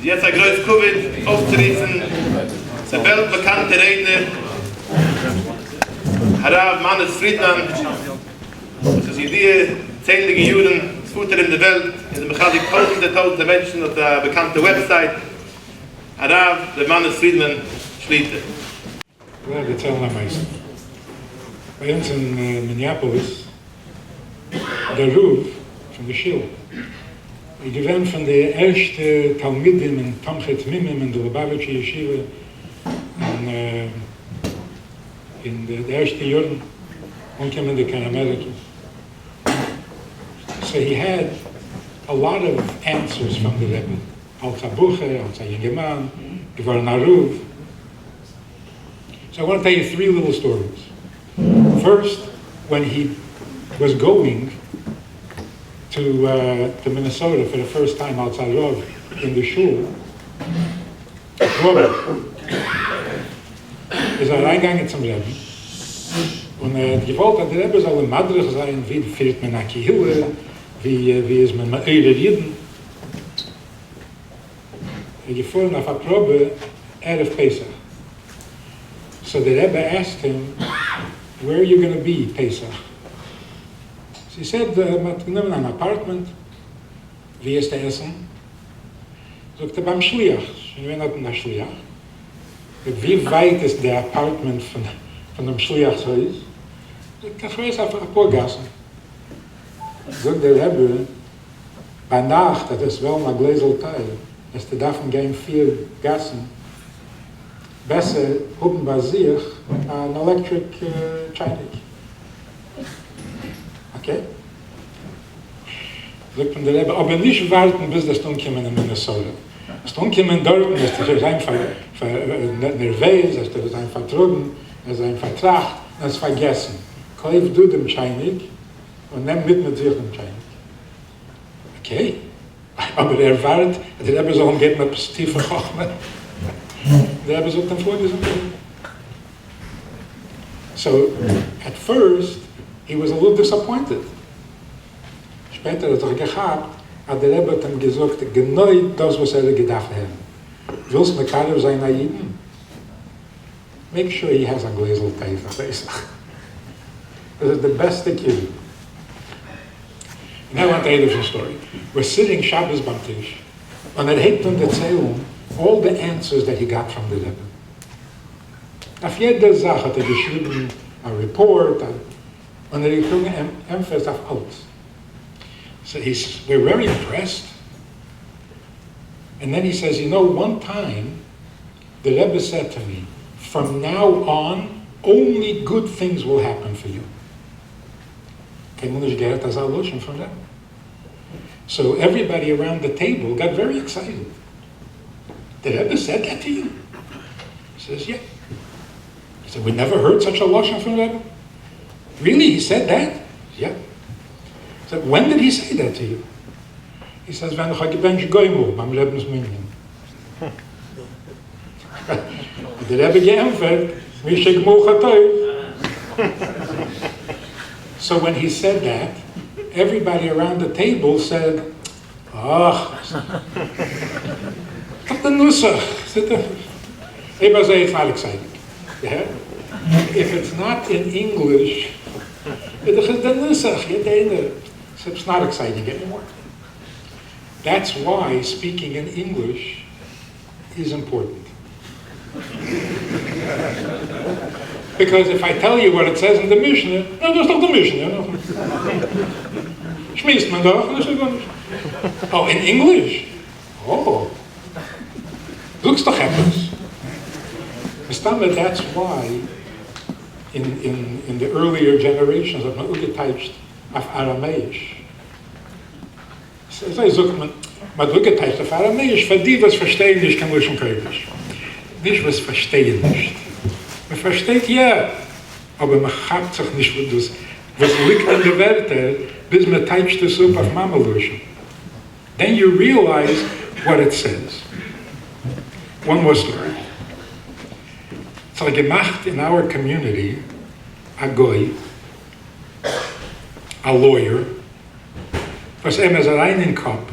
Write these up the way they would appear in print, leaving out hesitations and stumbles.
Jetzt ein größtes Covid aufzurissen. Der weltbekannte Redner, Harav Manes Friedman, das ist die Idee, zähnliche Juden, das Futter in der Welt, in der Mechanik tausende Menschen auf der bekannten Website. Harav, der Manes Friedman, Schlitte. Ja, das erzählen wir meistens. Bei uns in Minneapolis, der Ruf von der Schil. Ich gewinne von der ersten Talmidim in Tomchet Mimim in der Lubavitcher Yeshiva in den ersten Jahren umgekommen in Amerika. So he had a lot of answers from the Rebbe. Als ein Bucher, als ein junger Mann, geworden ein Ruf. So I want to tell you three little stories. First, when he was going to Minnesota for the first time outside Rav in the shul, Boro ist reingegangen zum Rebbe und gewollt, dass der Rebbe soll ein Madrich sein, wie führt man eine Kihille, wie ist man mit Eure Rieden. Gefahren auf eine Probe, Erev Pesach. So the Rebbe asked him, where are you going to be, Pesach? So he said, man genommen ein Apartment, wie ist der Essen? Sagt er, beim Schliach. Ich bin nicht in der Schliach. Wie weit ist der Apartment von dem Schliachshaus? Sagt er, ich weiß auf ein paar Gassen. Sagt der Rebbe, bei Nacht, das ist wel ein Gläselteil, dass du davon gehen 4 Gassen, besser haben bei sich ein Electric Chainik. Okay? Sagt man der Rebbe, aber nicht warten, bis das umkommen in Minnesota. Das umkommen dort, dass du einfach nervös, dass du einfach trugen, dass du einfach tracht, das vergessen. Kauf du dem Chainik und nimm mit sich dem Chainik. Okay? Aber wartet, der Rebbe soll geht mit tiefer Chochme. Der Rebbe soll dann vorgesehen. So, at first, he was a little disappointed. Später hat gehabt, hat der Rebbe dann gesagt, genau das, was gedacht hat. Willst du mit Kader sein Aiden? Make sure he has a Gläsel Tee for Pesach. This is the best they can do. Now I want to tell you a story. We're sitting Shabbos beim Tisch, and hat ihm erzählen all the answers that he got from the Rebbe. Auf jede Sache hat geschrieben, a report, und gekriegt Emphasis auf alles. So we're very impressed. And then he says, you know, one time, the Rebbe said to me, from now on, only good things will happen for you. So everybody around the table got very excited. The Rebbe said that to you? He says, yeah. He said, we never heard such a lashon from the Rebbe. Really? He said that? Yeah. He said, when did he say that to you? He says, when I gebench goimel, beim Rebbe's Minyan. The Rebbe geämpft, wie shek mochatoy. So when he said that, everybody around the table said, it's the nusach. Everybody not excited. Yeah? If it's not in English, it's not exciting anymore. That's why speaking in English is important. Because if I tell you what it says in the Mishnah, no, that's not the Mishnah. Schmiest man doch? Oh, in English? Oh. Looks doch etwas. That's why in the earlier generations of Ugeteicht of Aramaisch. So I sucht man Ugeteicht of Aramaisch, für die, was verstehen nicht, kann man schon kritisch. Nicht, was verstehen nicht. Man versteht ja, aber man hat sich nicht, was liegt in der Welt, bis man teicht es up auf Mameluschen. Then you realize what it says. One more story. So gemacht in our community, a goy, a lawyer, was rein in Kopf,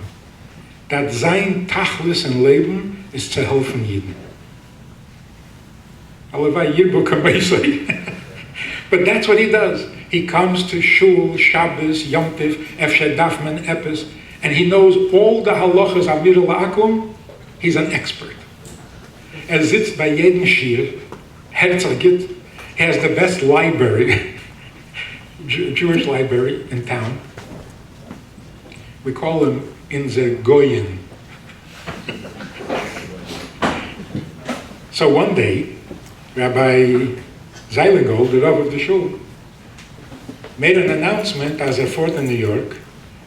that sein Tachlis im Leben ist zu helfen jeden. Allebei Yirbu Kamesai. But that's what he does. He comes to Shul, Shabbos, Yom Tov, Efshe Dafman, Epis, and he knows all the halachas Amir La'akum. He's an expert. Sitzt bei jedem Shir, Herzogit, he has the best library, Jewish library in town. We call him Inzer Goyen. So one day, Rabbi Zeilengold, the Rav of the Shul, made an announcement as a fort in New York,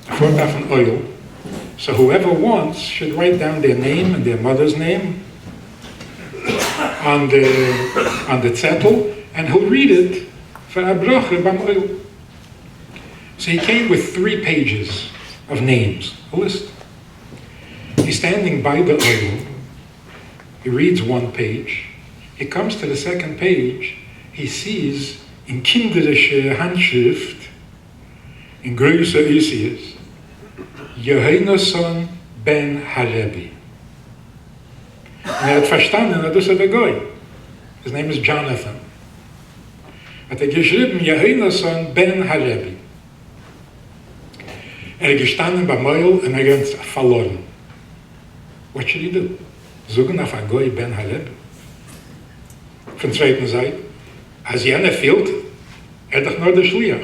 a fort of an oil. So whoever wants should write down their name and their mother's name on the zettel, and he'll read it for a bracha bam oil. So he came with 3 pages of names, a list. He's standing by the oil. He reads 1 page. He comes to the 2nd page. He sees in kinderische Handschrift, in größer Isius, Yehonason ben Harebi. And verstanden, that is a goy. His name is Jonathan. Geschrieben, Yehonason ben Harebi. Gestanden beim Meul und ganz verloren. What should he do? Suchen auf a goy ben Harebi. Von zweiten Seite, als jener fehlt, doch nur der Schliach.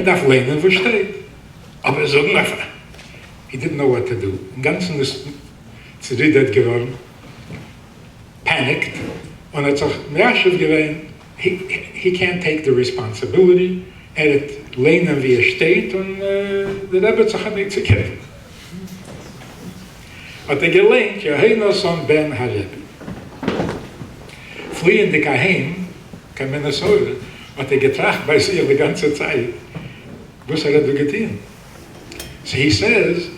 Darf lehnen, wo steht. Aber suchen auf he didn't know what to do. Im Ganzen ist zerriedert geworden, panicked, und hat sich Merschiv gewesen, he can't take the responsibility, hat lehnen, wie steht, und der Rebbe hat nicht zu kämpfen. Hat gelehnt, Yehonason ben Harebi. Fliehen die Kaheim, kein Minnesota, hat getracht bei sich die ganze Zeit. Was hat getan? So he says,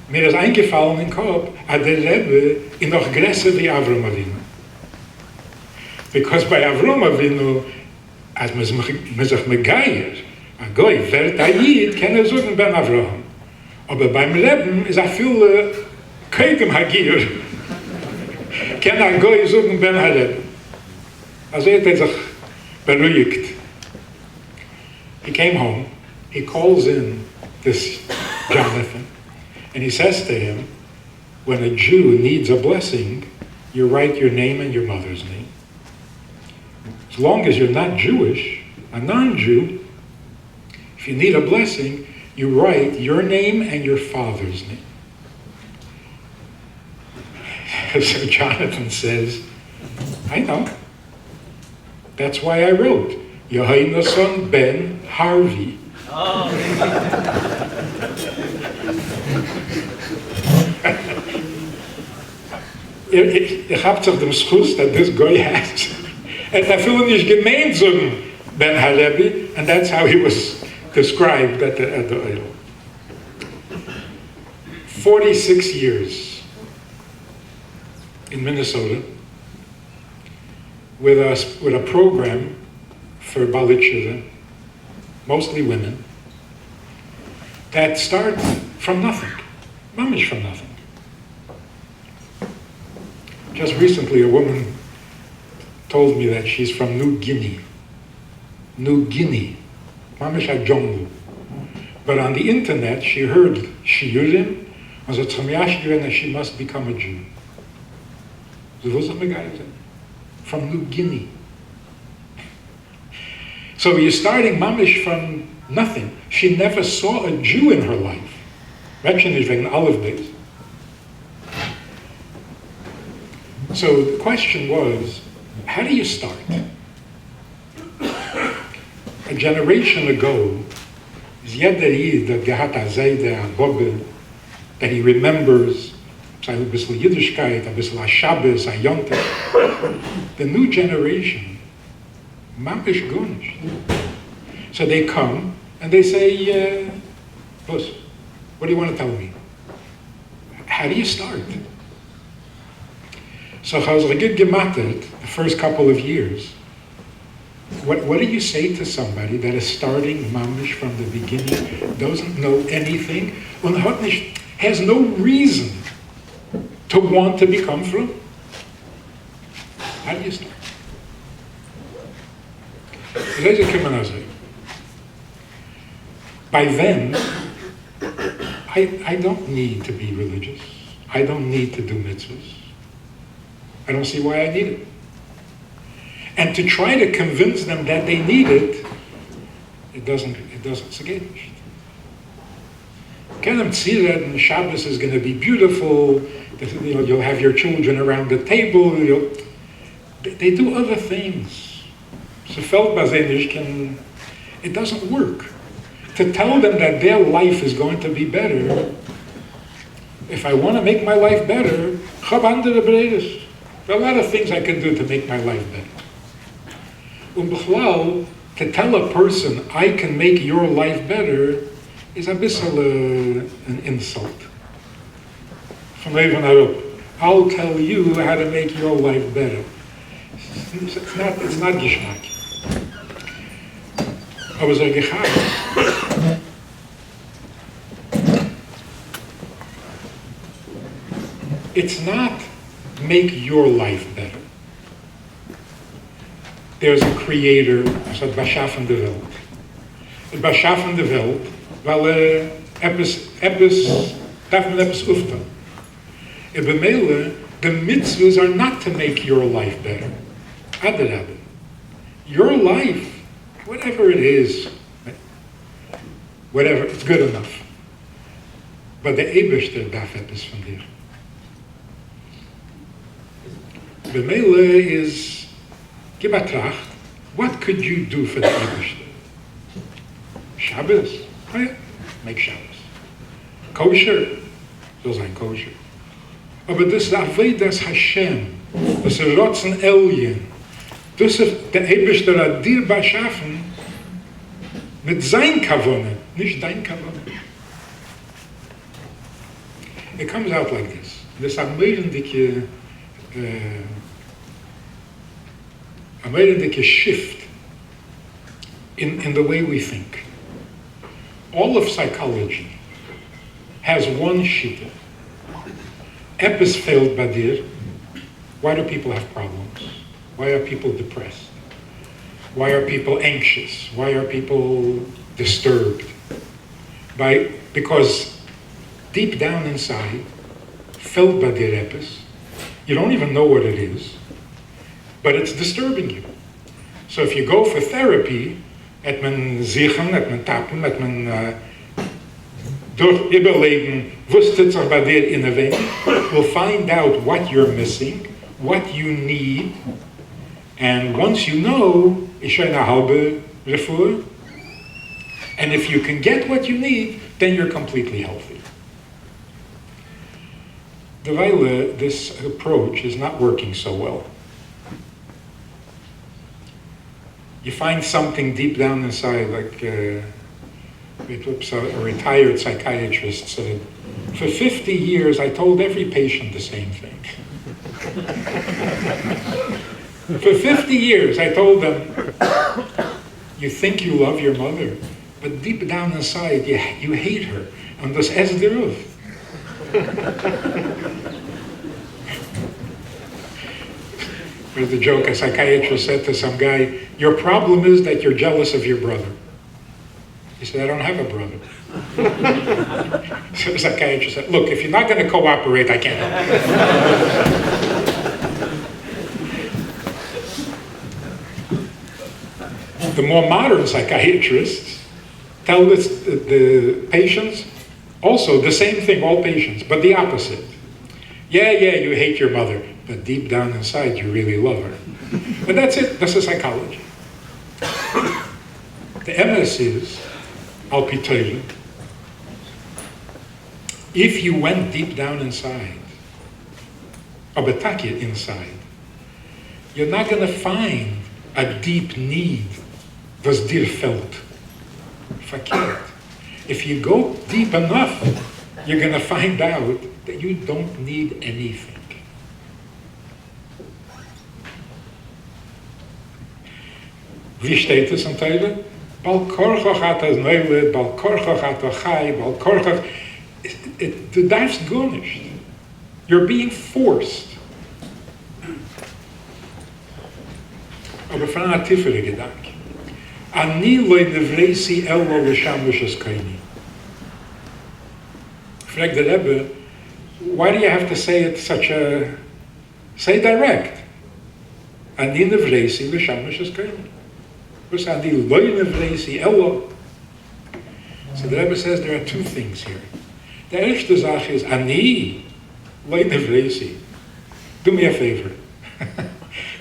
mir ist eingefallen in den Kopf, hat der Rebbe ihn noch größer wie Avram Avinu. Because bei Avram Avinu, als man sich megeier, a Goy, wer Tayyid, kann sagen ben Avraham. Aber beim Rebbe ist viel Keugem Hagir. Kann a Goy sagen ben Harebi. Also hat sich beruhigt. He came home, he calls in this Jonathan, and he says to him, when a Jew needs a blessing, you write your name and your mother's name. As long as you're not Jewish, a non-Jew, if you need a blessing, you write your name and your father's name. So Jonathan says, I know. That's why I wrote, Yehonason ben Harvey. Oh. Ich hab doch den Schuss that this guy has. And I feel nicht gemeint sagen Ben Harebi, and that's how he was described at the oil. 46 years in Minnesota with a program for Balit Shiva, mostly women, that start from nothing, mamish from nothing. Just recently, a woman told me that she's from New Guinea, mamish a jungle. But on the internet, she heard shiurim, and that she must become a Jew. From New Guinea. So you're starting mamish from nothing. She never saw a Jew in her life. Wegen olive days. So the question was, how do you start? A generation ago, jeder Yid that gehat a Zayde, a Bobbe, that he remembers, a bisschen Yiddishkeit, a bisschen a Shabbos, a Yom Tov. The new generation, mamish gunish. So they come and they say, Bus, what do you want to tell me? How do you start? So I get gemattert the first couple of years. What do you say to somebody that is starting mamish from the beginning, doesn't know anything, and has no reason to want to become frum? How do you start? By then, I don't need to be religious. I don't need to do mitzvahs. I don't see why I need it. And to try to convince them that they need it, it doesn't suggest. Can them see that and Shabbos is going to be beautiful, that, you'll have your children around the table, they do other things. So it doesn't work. To tell them that their life is going to be better, if I want to make my life better, Chabad there are a lot of things I can do to make my life better. To tell a person, I can make your life better, is a bissel an insult. I'll tell you how to make your life better. It's not Geschmack. I was like, it's not make your life better. There's a creator, dat beschaffen de Welt. Het beschaffen de Welt, wel darf man etwas uften. In bemele, the mitzvahs are not to make your life better. Adarabbe. Your life, whatever it is, whatever, it's good enough. But the Eberster darf etwas von dir. Bemele is, give a tracht, what could you do for the Eberster? Shabbos? Oh yeah, make Shabbos. Kosher? Soll sein kosher. Aber das Avedas Hashem, das Rotzen Elien, das der Eberster hat dir beschaffen, mit sein Kavone, nicht dein Kavone. It comes out like this. This amazing shift in the way we think. All of psychology has one shita. Epis failed badir. Why do people have problems? Why are people depressed? Why are people anxious? Why are people disturbed? Because deep down inside, filled badir epis, you don't even know what it is, but it's disturbing you. So if you go for therapy, et men zichen, et men tappen, et men durch überlegen, wusstet sich bei dir in der Welt, will find out what you're missing, what you need, and once you know, is schon eine halbe refuah, and if you can get what you need, then you're completely healthy. Deweile, this approach is not working so well. You find something deep down inside, like a retired psychiatrist said, for 50 years I told every patient the same thing. For 50 years I told them, you think you love your mother, but deep down inside you hate her. And das es deruf. There's the joke, a psychiatrist said to some guy, your problem is that you're jealous of your brother. He said, I don't have a brother. So the psychiatrist said, look, if you're not going to cooperate, I can't help you. The more modern psychiatrists tell the patients also the same thing, all patients, but the opposite. Yeah, you hate your mother, but deep down inside you really love her. And that's it, that's the psychology. The MS is, al pi Torah, if you went deep down inside, or betaki inside, you're not going to find a deep need was dir felt. Verkehrt. If you go deep enough, you're going to find out that you don't need anything. Wie steht es in Teile? Bal korchoch hat es neule, bal korchoch hat er chai, bal korchoch... Du darfst gar nicht. You're being forced. Aber von einer tiefere Gedanke. Ani loy nevreisi ello l'shamishes kaini. Frag the Rebbe, why do you have to say it say direct? Ani nevreisi l'shamishes kaini. What's ani loy nevreisi ello? So the Rebbe says there are two things here. The erste Sache is ani loy nevreisi. Do me a favor.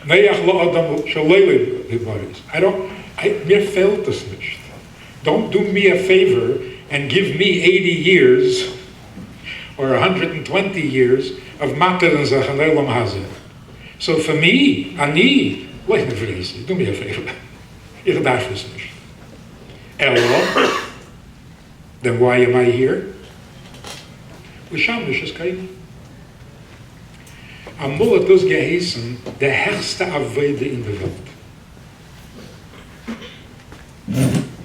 Mir fehlt es nicht. Don't do me a favor and give me 80 years or 120 years of matter and Sachen Elam Hazeh. So for me, ani, do me a favor. Ich darf es nicht. Elo, then why am I here? L'shamish is kaini. Amol hat das geheißen, der herrste Avoide in der Welt.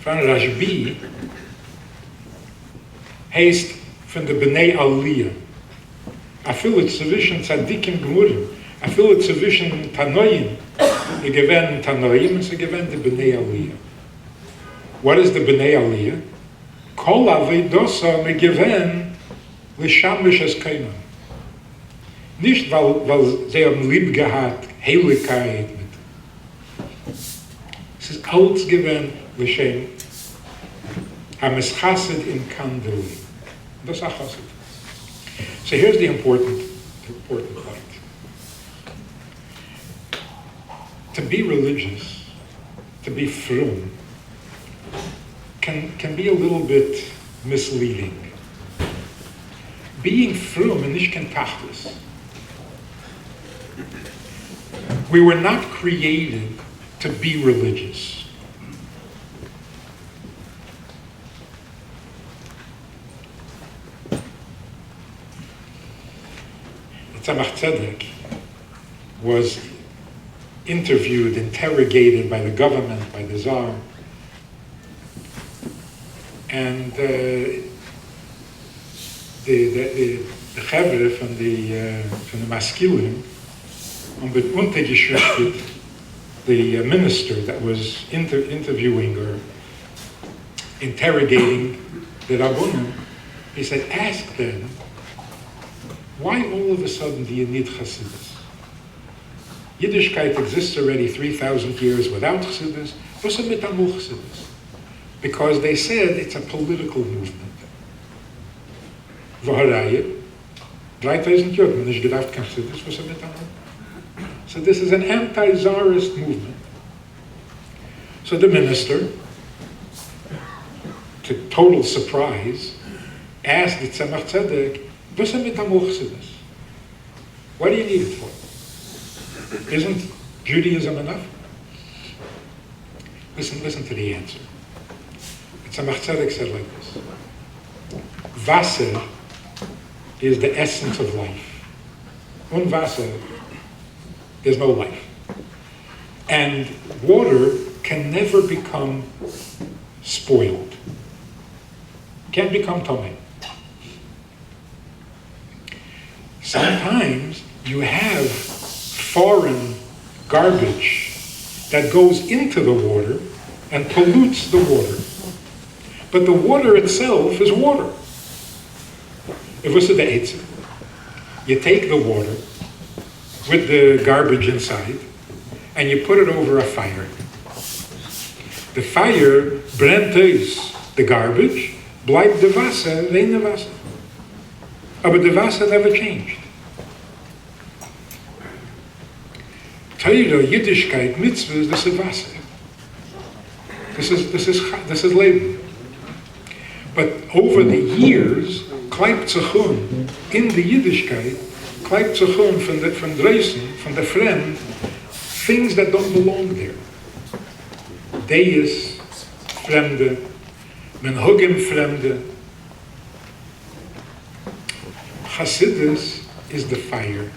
Van Rashbi heißt von der Bnei Aliyah. I feel it zwischen Tzadikim Gemurim. I feel it zwischen Tanoim. Sie gewähren Tanoim und sie gewähren die Bnei Aliyah. What is the Bnei Aliyah? Kol Avoidosa me gewähren l'shamish es kainam. Nicht, weil sie haben lieb gehabt, Heiligkeit. Es ist alles gewesen, l'shem, haben es chassid in Kandeli. Das ist auch chassid. So here's the important point. To be religious, to be frum, can be a little bit misleading. Being frum and nicht kein Tachlis. We were not created to be religious. Tzemach Tzedek was interrogated by the government, by the Tsar, and the Chevre from the Maskilim untergeschrieben, the minister that was interviewing or interrogating the Rabbonim, he said, ask them, why all of a sudden do you need Chassidus? Yiddishkeit exists already 3,000 years without Chassidus. What's mit amul Chassidus? Because they said it's a political movement. V'haraye, 3,000 Jahre, man ist gedacht, Chassidus, what's mit amul? So this is an anti-Tsarist movement. So the minister, to total surprise, asked the Tzemach Tzedek, what do you need it for? Isn't Judaism enough? Listen to the answer. The Tzemach Tzedek said like this. Wasser is the essence of life. Un Wasser, there's no life. And water can never become spoiled. Can't become tomei. Sometimes you have foreign garbage that goes into the water and pollutes the water. But the water itself is water. If it's the Eitzah, you take the water with the garbage inside, and you put it over a fire. The fire brennt the garbage, bleibt de Wasser, reine Wasser. But the Wasser never changed. Teure, Yiddishkeit, Mitzvahs, this is Wasser. This is Leben. But over the years, kleibt sich in the Yiddishkeit, kleibt sich from Dresden, from the friend, things that don't belong there. Deis, Fremde, Menhugim, Fremde. Hasidus is the fire.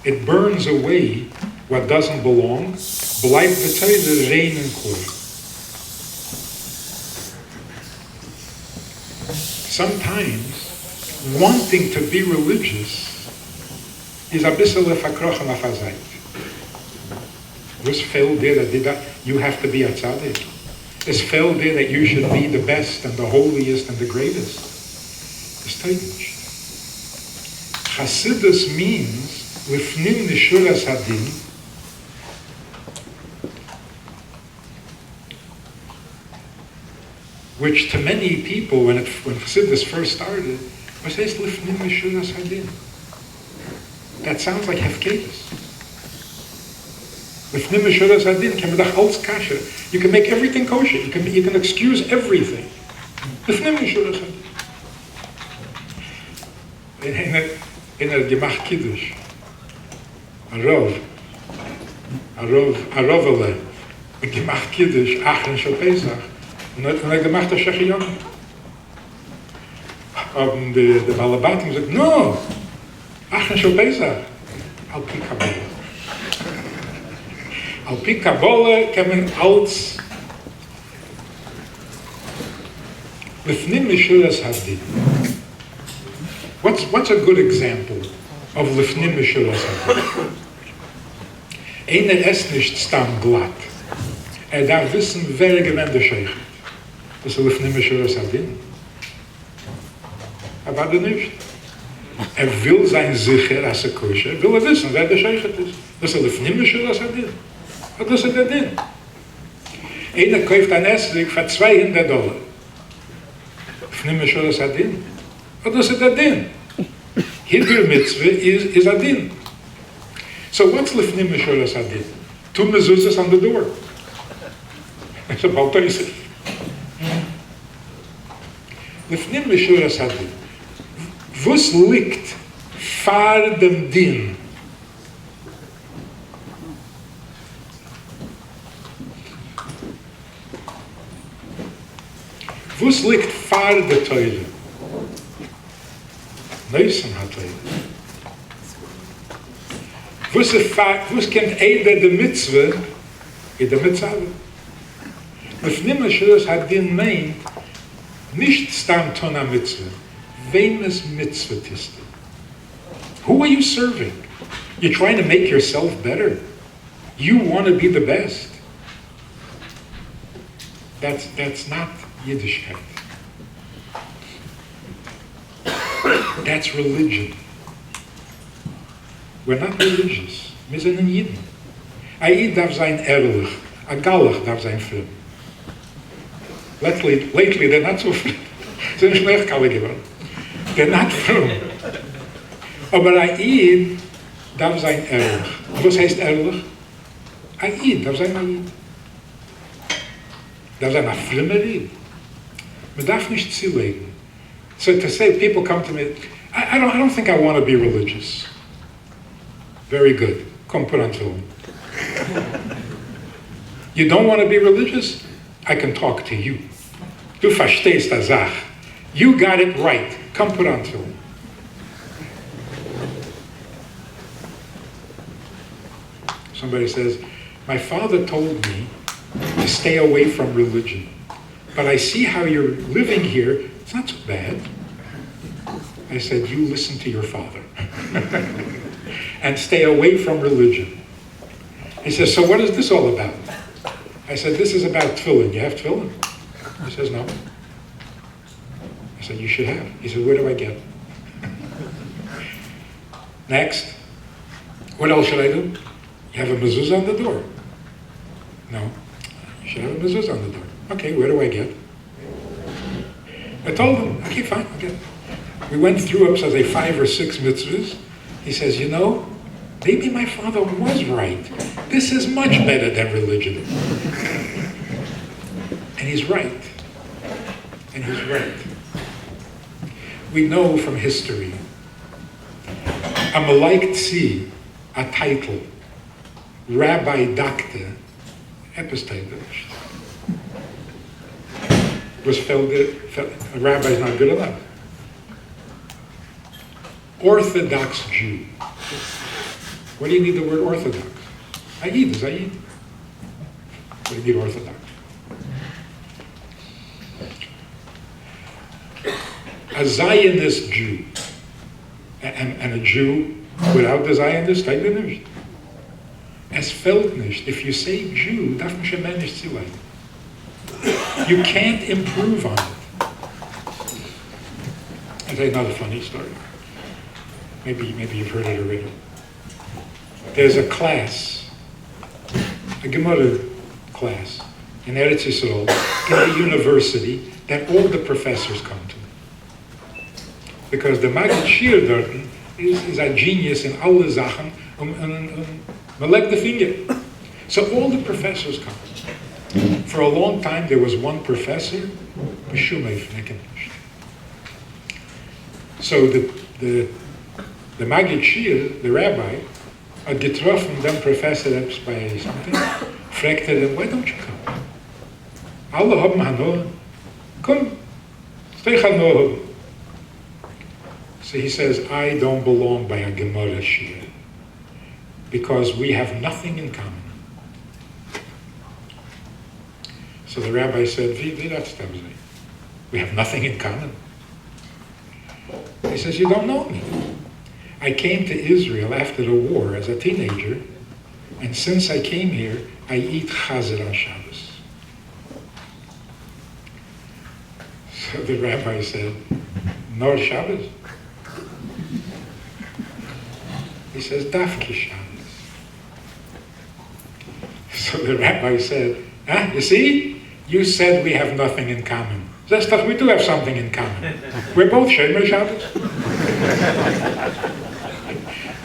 It burns away what doesn't belong. Bleibt the Teure rein and klar. Sometimes wanting to be religious is a bissel verkrochen auf a Seite. Was fehlt dir that you have to be a tzaddik? Es fehlt dir that you should be the best and the holiest and the greatest? Es steht nicht. Chassidus means lifnim nishuras hadin, which to many people, when Chassidus first started, was says lifnim nishuras hadin. That sounds like hefkedus. Lifnim nishuras hadin kemedach alts kasher. You can make everything kosher. You can excuse everything. Lifnim nishuras hadin. In a gemacht kiddush, a rovele, a gemacht kiddush, achron shel Pesach, und er gemacht a shechion. Und the Balabatim said, no, achron shel Pesach, al pi Kabbalah. Al pi Kabbalah kemen als lifnim mishuras hadin. What's a good example of lifnim mishuras hadin? Einer esst nicht stam glatt. Darf wissen, wer gewinnt Sheikh. Das ist lifnim mishuras hadin. Aber nicht. Will sein sicher, als kosher, will wissen, wer der Sheikh ist. Das ist lifnim mishuras hadin. Und das ist der Din. Einer kauft ein Essig für $200. Lifnim mishuras hadin. Und das ist der Din. Hiddur mitzvah is a din. So what's lifnim mishuras hadin? 2 mezuzahs on the door. It's about 36. Lifnim mishuras hadin. Wus liegt far dem din? Wus liegt far de Teure? Neusen hat Wus kennt eider de mitzvah in der mitzvah? Lifnim mishuras hadin meint nicht stam tona mitzvah. Wem is mitzvah tiste? Who are you serving? You're trying to make yourself better. You want to be the best. That's not Yiddishkeit. That's religion. We're not religious. Wir sind ein Yidden. A Yid darf sein ehrlich. A Galach darf sein fromm. Lately they're not so fromm. Sie sind schlecht alle geworden. They're not fromm. Aber a Yid darf sein ehrlich. Was heißt ehrlich? A Yid darf sein a Yid. Darf sein a frommer Yid. Man darf nicht zulegen. So to say, people come to me, I don't think I want to be religious. Very good. Come put on film. You don't want to be religious? I can talk to you. Du verstehst die Sache. You got it right. Come put on film. Somebody says, my father told me to stay away from religion. But I see how you're living here. It's not so bad. I said, you listen to your father. And stay away from religion. He says, so what is this all about? I said, this is about tefillin. You have tefillin? He says, no. I said, you should have. He said, where do I get it? Next. What else should I do? You have a mezuzah on the door. No. You should have a mezuzah on the door. Okay, where do I get it? I told him, okay, fine, okay. We went through up, so say 5 or 6 mitzvahs. He says, you know, maybe my father was right. This is much better than religion. And he's right. And he's right. We know from history, a malaik tzvi, a title, Rabbi Doctor, epistemic, was felt a rabbi is not good enough. Orthodox Jew. What do you need the word orthodox? Ayid is Ayid. What do you need orthodox? A Zionist Jew and a Jew Without the Zion, das steht da nicht. Es fällt nicht. If you say Jew, darf man schon mehr nicht zuleiten. You can't improve on it. I'll tell you another funny story. Maybe you've heard it already. There's a class, a Gemara class in Eretz Yisrael, in the university, that all the professors come to. Because the Maggid Shir dort is a genius in alle Sachen, man legt the finger. So all the professors come. For a long time there was one professor, so the Maggid Shir, the rabbi, had getroffen dem Professor by something, fragte them, why don't you come? Alle haben Hanoah. Come, stay Hanoah. So he says, I don't belong by a Gemara Shir, because we have nothing in common. So the rabbi said, we have nothing in common. He says, you don't know me. I came to Israel after the war as a teenager, and since I came here, I eat chazer on Shabbos. So the rabbi said, nor Shabbos? He says, dafki Shabbos. So the rabbi said, you see? You said we have nothing in common. That's stuff we do have something in common. We're both Shomer Shabbos.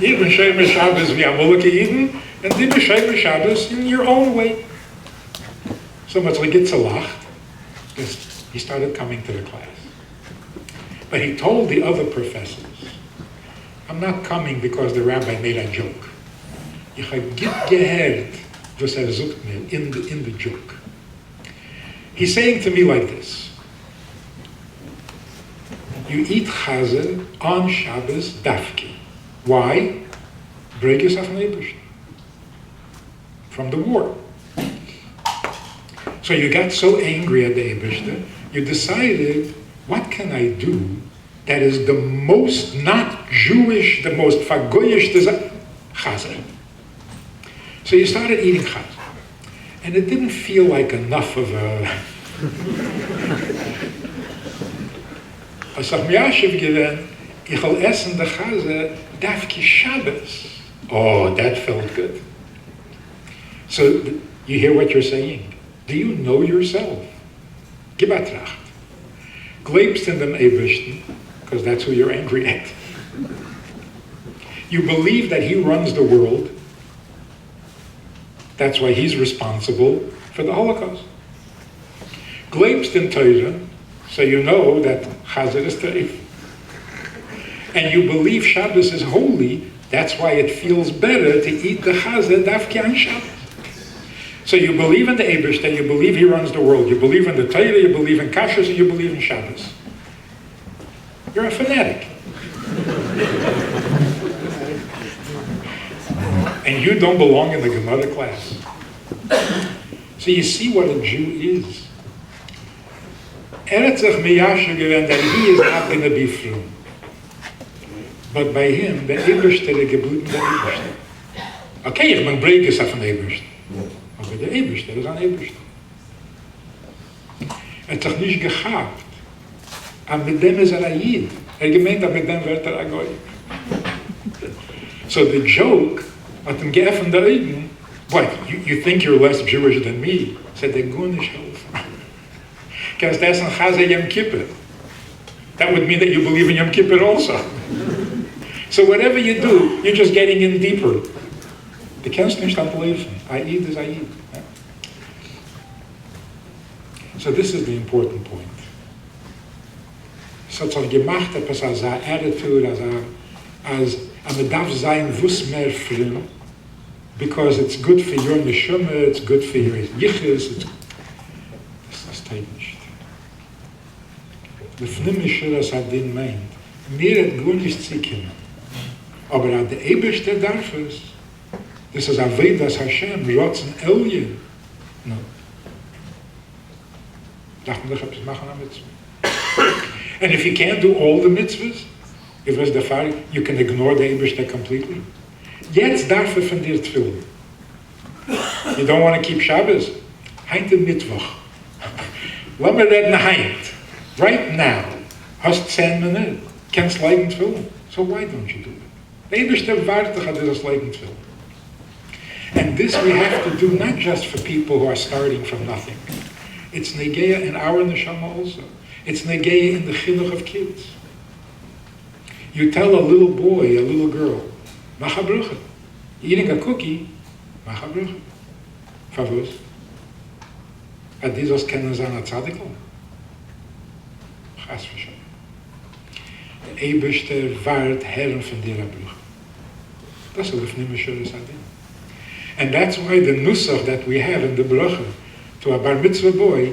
Even Shomer Shabbos we are Moloke Eden, and Dibbe Shomer Shabbos in your own way. So much like it's a lacht, because he started coming to the class. But he told the other professors, I'm not coming because the rabbi made a joke. Ich habe gehört, was sucht mir in the joke. He's saying to me like this: you eat chazer on Shabbos dafki. Why? Breakers of neighbors from the war. So you got so angry at the Eibishter, you decided, what can I do that is the most not Jewish, the most fagoyish chazer? So you started eating chazer. And it didn't feel like enough of a sag mir Yashiv given, ich will essen the chazer dafki Shabbos. Oh, that felt good. So you hear what you're saying. Do you know yourself? Gib atracht. Glaubst in dem Eibishten, because that's who you're angry at. You believe that he runs the world. That's why he's responsible for the Holocaust. Glaubst in Torah, so you know that Chazer is Teif. And you believe Shabbos is holy, that's why it feels better to eat the Chazer dafki on Shabbos. So you believe in the Eibishter, you believe he runs the world, you believe in the Torah, you believe in Kashrus, and you believe in Shabbos. You're a fanatic. And you don't belong in the Gemara class. So you see what a Jew is. Eretzach miyasher given that he is not going to be frum. But by him, the Eibishter, the Gebluten, the Eibishter. Okay, ich bin breakers auf den Eibishter. Aber der Eibishter ist ein Eibishter. Hat sich nicht gehabt. Aber mit dem ist Yid. Gemeint, mit dem wird a Goy. So the joke, hat ihm geöffnet der Augen. What, you think you're less Jewish than me? Said, der Gunisch helfen. Kannst du essen Chazer Yom Kippur? That would mean that you believe in Yom Kippur also. So whatever you do, you're just getting in deeper. Du kannst nicht ableben. Ayid is Ayid. So this is the important point. So it's gemacht, etwas als eine Attitude, als a darf sein wuss mehr frim, because it's good for your neshama, it's good for your yichus, das steht nicht. The Fnimischer, das hat den meint, mir hat gut nicht zu kommen. Aber an der Eibishter darf es. Das ist ein Weg, das Hashem, Rotzen Elien. No. Dachten wir, ich habe es machen am Mitzvah. And if you can't do all the mitzvahs, If was der Fall, you can ignore the Eibishter completely. Jetzt darf von dir tefillen. You don't want to keep Shabbos? Heinte Mittwoch. Lass mir reden heint. Right now. Hast 10 Minuten. Kannst leiden tefillen. So why don't you do it? The Eibishter wartet hat das leiden tefillen. And this we have to do not just for people who are starting from nothing. It's negeya in our neshama also. It's negeya in the chinuch of kids. You tell a little boy, a little girl, macha brucha. Eating a cookie, macha brucha. Favos. At dieses kennen sein a tzadikl. Chas v'shem. Der Eibishter wart Herren von dir a brucha. Das ist lefnimischer adin. And that's why the nusach that we have in the bracha to a bar mitzvah boy,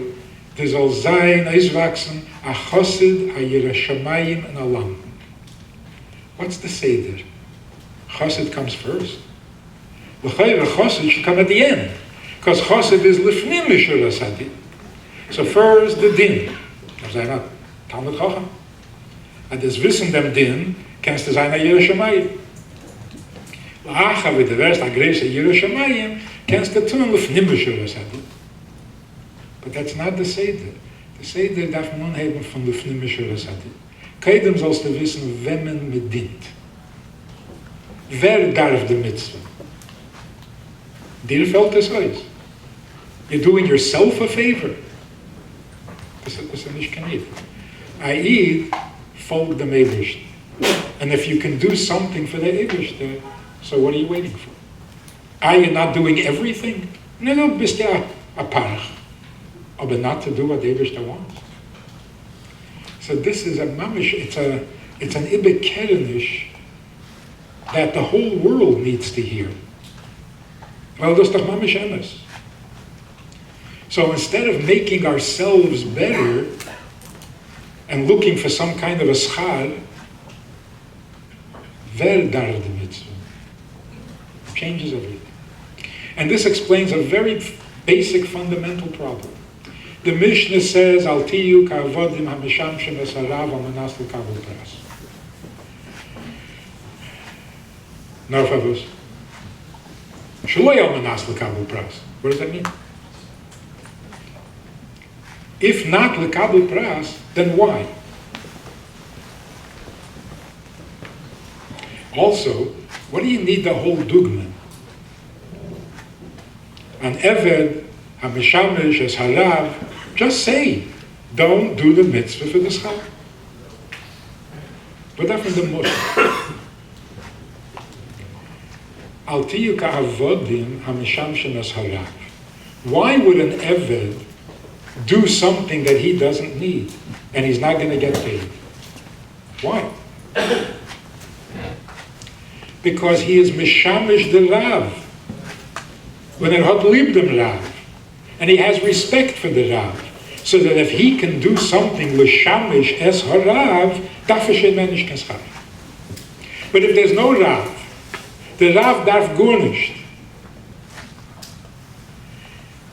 there soll sein, auswachsen, a chosid, a yireh shamayim, and a lam. What's the seder? Chosid comes first. L'chayr, chosid should come at the end, because chosid is lifnim mishur asadin. So first the din. Das sei not Talmud Chacham. And this wissen dem din, kannst du sein a yireh shamayim. Acha with the rest, a grace Yerushalayim, kannst du tun lifnim mishur asadin. But that's not the Seder. The Seder darf man haben von lifnim mishur asadin. Keidem sollst du wissen, wem man mit dient. Wer darf die Mitzvah? Dir fällt es aus. You're doing yourself a favor. Das ist nicht kein i.e. folgt dem Eibishter. And if you can do something for the Eibishter, so what are you waiting for? Are you not doing everything? No, bist ja a parach. Aber not to do what the Eibishter wants. So this is a mamish, it's an ibik kerenish that the whole world needs to hear. Well, das doch mamish emes. So instead of making ourselves better and looking for some kind of a schar, wer darf die mitzvah? Changes everything. And this explains a very basic fundamental problem. The Mishnah says, Al tiyu ka'avodim ha'mishamshem esarav al-manas l'kavul pras. No, favos. Shaloi al-manas l'kavul pras. What does that mean? If not l'kavul pras, then why? Also, what do you need the whole dugma? An eved, hamishamish, as harav, just say, don't do the mitzvah for the schar. But that from the Moshe. Al tiyu ka'avodim hamishamshem as harav. Why would an eved do something that he doesn't need and he's not going to get paid? Why? Because he is mishamish the Rav. When er hat lieb dem Rav. And he has respect for the Rav. So that if he can do something l'shamish es harav, darf shein menish keschar. But if there's no Rav, the Rav darf gar nicht.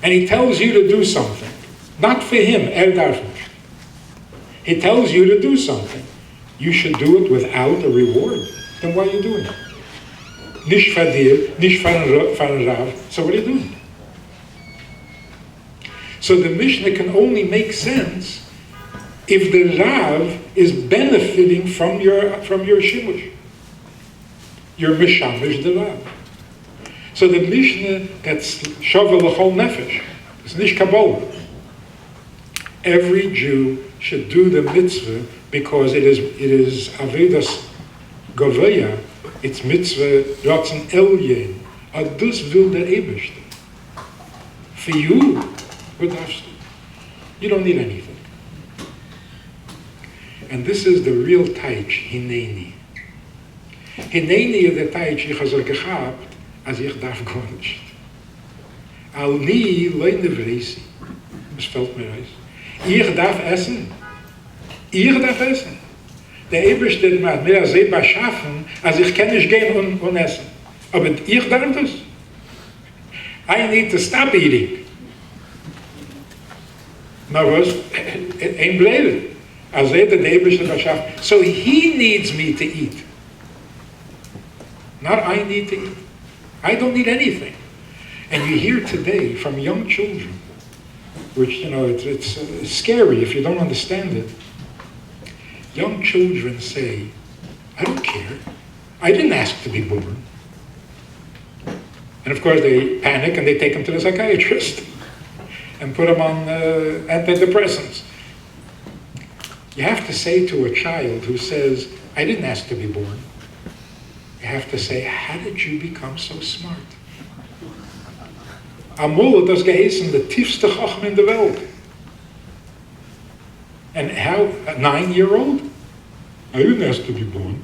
And he tells you to do something. Not for him, darf nicht. He tells you to do something. You should do it without a reward. Then why are you doing it? Nicht for dir, nicht for Rav. So what are you doing? So the Mishnah can only make sense if the Rav is benefiting from your shimush. You're mishamish the Rav. So the Mishnah gets shovel l'chol nefesh. It's nicht Kabbalah. Every Jew should do the mitzvah because it is Avedas Govaya. It's mitzvah Ratzon Elyon. Dus will der Eibishter. For you, what darfst du? You don't need anything. And this is the real taich, hineni. Hineni is the taich, ich habe gehabt, als ich darf gar nicht. Al nie leine vreisi. Es fällt mir aus. Ich darf essen. Ich darf essen. Der Eibishter hat mir selber schaffen, als ich kann nicht gehen und essen. Aber ich darf das. I need to stop eating. Nou was, een blijven. So he needs me to eat. Not I need to eat. I don't need anything. And you hear today from young children, which, it's scary if you don't understand it. Young children say, I don't care. I didn't ask to be born. And of course they panic and they take them to the psychiatrist and put them on antidepressants. You have to say to a child who says, I didn't ask to be born, you have to say, how did you become so smart? Amol, das geheißen, the tiefste Chacham in the Welt. And how, a 9-year-old? I didn't ask to be born.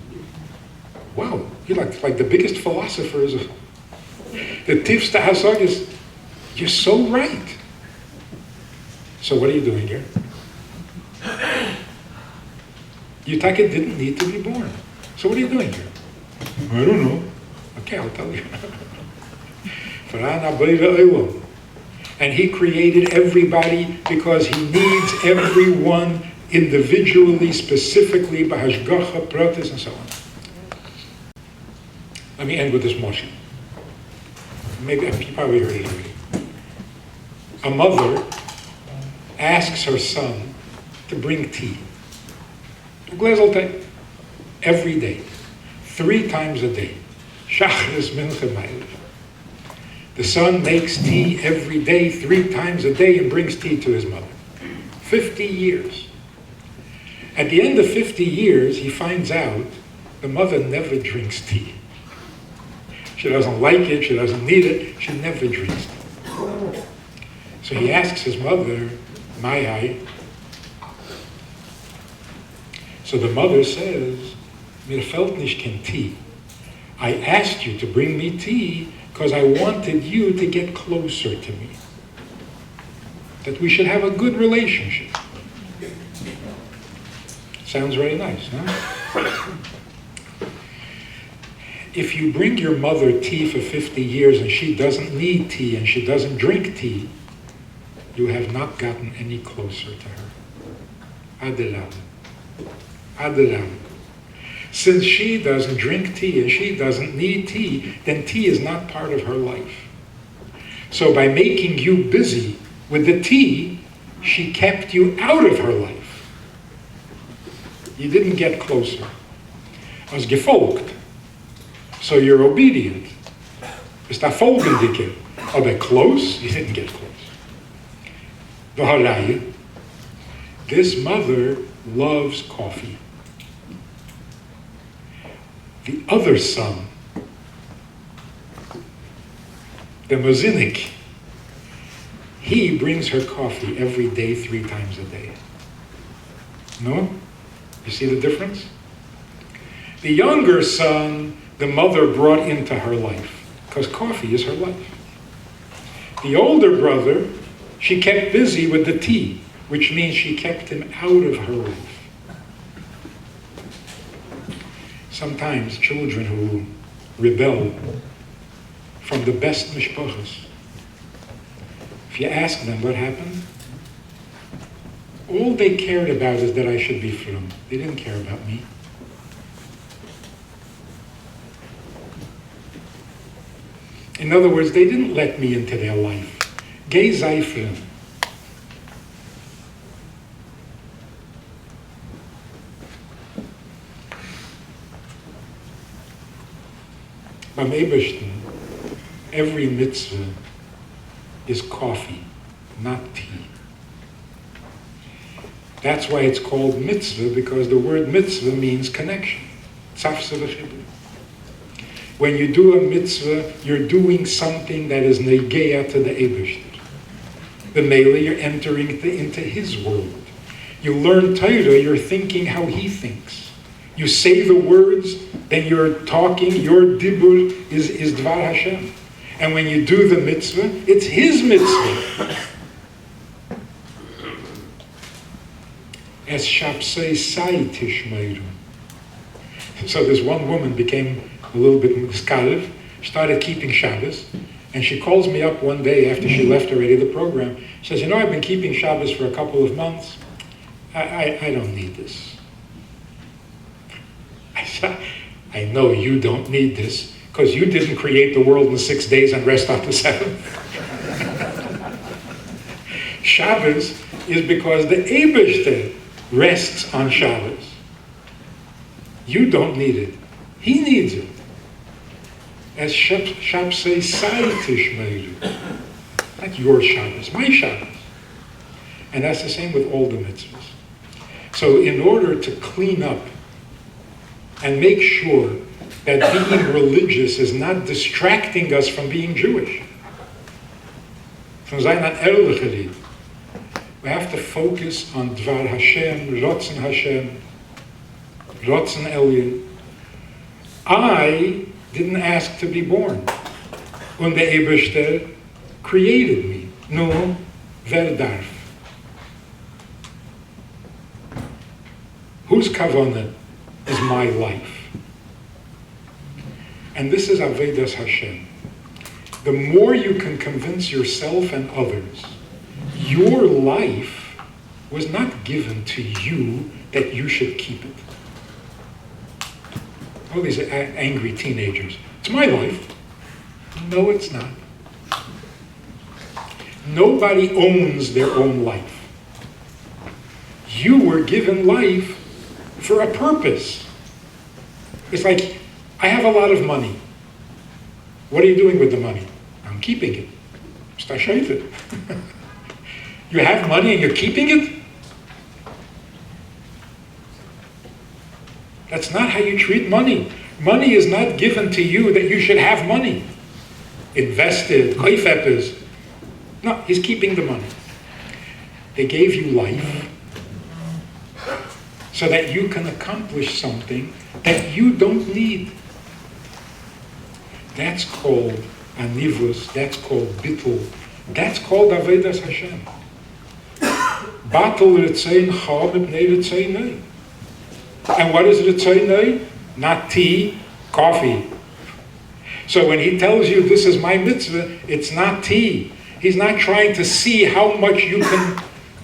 Wow, you're like the biggest philosophers. The tiefste Hasag is, you're so right. So what are you doing here? You think it didn't need to be born. So what are you doing here? I don't know. Okay, I'll tell you. And he created everybody because he needs everyone individually, specifically, b'hashgacha, pratis, and so on. Let me end with this motion. Maybe you probably heard it already. A mother asks her son to bring tea. A glass of tea. Every day. 3 times a day. Shachris mincha ma'ariv. The son makes tea every day, 3 times a day, and brings tea to his mother. 50 years. At the end of 50 years, he finds out the mother never drinks tea. She doesn't like it, she doesn't need it, she never drinks it. So he asks his mother, Mai. So the mother says, Mir fällt nicht kein tea. I asked you to bring me tea because I wanted you to get closer to me. That we should have a good relationship. Sounds very nice, huh? If you bring your mother tea for 50 years and she doesn't need tea and she doesn't drink tea, you have not gotten any closer to her. Adelam. Adelam. Since she doesn't drink tea and she doesn't need tea, then tea is not part of her life. So by making you busy with the tea, she kept you out of her life. You didn't get closer. Als gefolgt. So you're obedient. Bist da folgendige. Aber close, you didn't get close. V'haraya, this mother loves coffee. The other son, the Mozinik, he brings her coffee every day, 3 times a day. No? You see the difference? The younger son, the mother brought into her life, because coffee is her life. The older brother, she kept busy with the tea, which means she kept him out of her life. Sometimes children who rebel from the best mishpachas, if you ask them what happened, all they cared about is that I should be frum. They didn't care about me. In other words, they didn't let me into their life. Gei sei frum. Beim Ebersten, every mitzvah is coffee, not tea. That's why it's called mitzvah, because the word mitzvah means connection. When you do a mitzvah, you're doing something that is negeya to the Ebersten. The mele, you're entering into his world. You learn Torah, you're thinking how he thinks. You say the words, then you're talking, your dibur is Dvar Hashem. And when you do the mitzvah, it's his mitzvah. Es shapsei sai tishmeiru. So this one woman became a little bit miskarev, started keeping Shabbos, and she calls me up one day after she left already the program. She says, I've been keeping Shabbos for a couple of months. I don't need this. I know you don't need this, because you didn't create the world in 6 days and rest on the seventh. Shabbos is because the Eibishter rests on Shabbos. You don't need it. He needs it. As Shab says, Saitish Meiru. Not your Shabbos, my Shabbos. And that's the same with all the mitzvahs. So in order to clean up and make sure that being religious is not distracting us from being Jewish, from sein an ehrliche Lied, we have to focus on Dvar Hashem, Rotzen Hashem, Rotzen Elyon. I didn't ask to be born. Und der Eibishter created me. No, wer darf? Whose kavanah is my life? And this is Avedas Hashem. The more you can convince yourself and others, your life was not given to you that you should keep it. All these angry teenagers. It's my life. No, it's not. Nobody owns their own life. You were given life for a purpose. It's like, I have a lot of money. What are you doing with the money? I'm keeping it. Stashayt. You have money and you're keeping it? That's not how you treat money. Money is not given to you that you should have money. Invested, koifepes. No, he's keeping the money. They gave you life so that you can accomplish something that you don't need. That's called anivus, that's called bittul, that's called Avedas Hashem. Batel Ritzayin Cha Mipnei Ritzayinai. And what is Ritzayinai? Not tea, coffee. So when he tells you this is my mitzvah, it's not tea. He's not trying to see how much you can,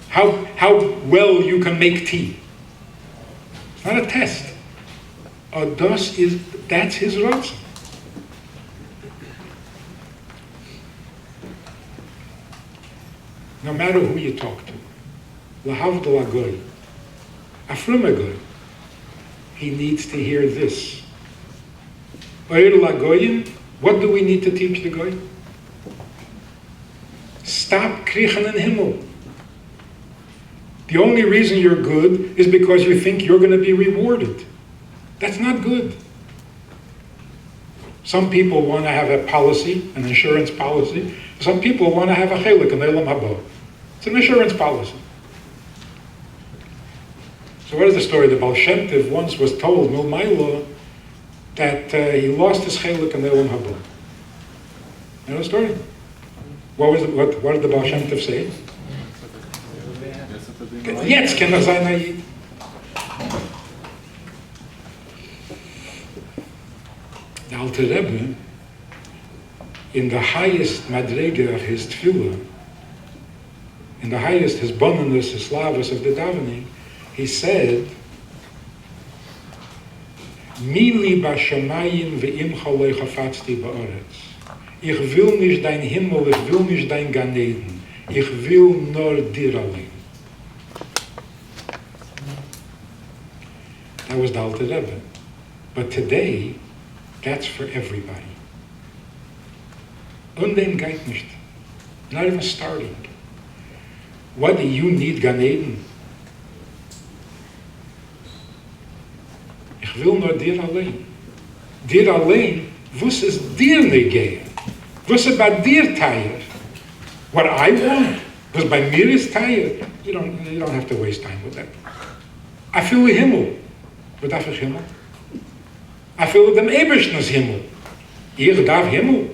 how well you can make tea. It's not a test. That's his ratzon. No matter who you talk to, lahavdol agoy, afrum agoy, he needs to hear this. Oir lagoyim, what do we need to teach the goy? Stop kriechen in himmel. The only reason you're good is because you think you're going to be rewarded. That's not good. Some people want to have a policy, an insurance policy. Some people want to have a chelik, an elam haba. It's an insurance policy. So what is the story? The Baal Shem Tov once was told, Milmailo, that he lost his chelik and elam haba. You know the story? What did the Baal Shem Tov say? Jetzt kann sein Ayid. The Alter Rebbe, in the highest madrega of his tefillah, in the highest his bonus, his slavas of the davening, he said, Mili b'shamayim ve'imcha lo chafatzti ba'aretz. Ich will nicht dein Himmel, ich will nicht dein Gan Eden. Ich will nur dir allein. That was the Alter Rebbe. But today, that's for everybody. Und dem geht nicht. Not even starting. What do you need Gan Eden? Ich will nur dir allein. Dir allein, was ist dir negehen? Was ist bei dir teuer? What I want, was bei mir ist teuer. You don't have to waste time with that. I feel the Himmel. Wat darf ich Himmel? I feel dem Eibishter's Himmel. Ich darf Himmel.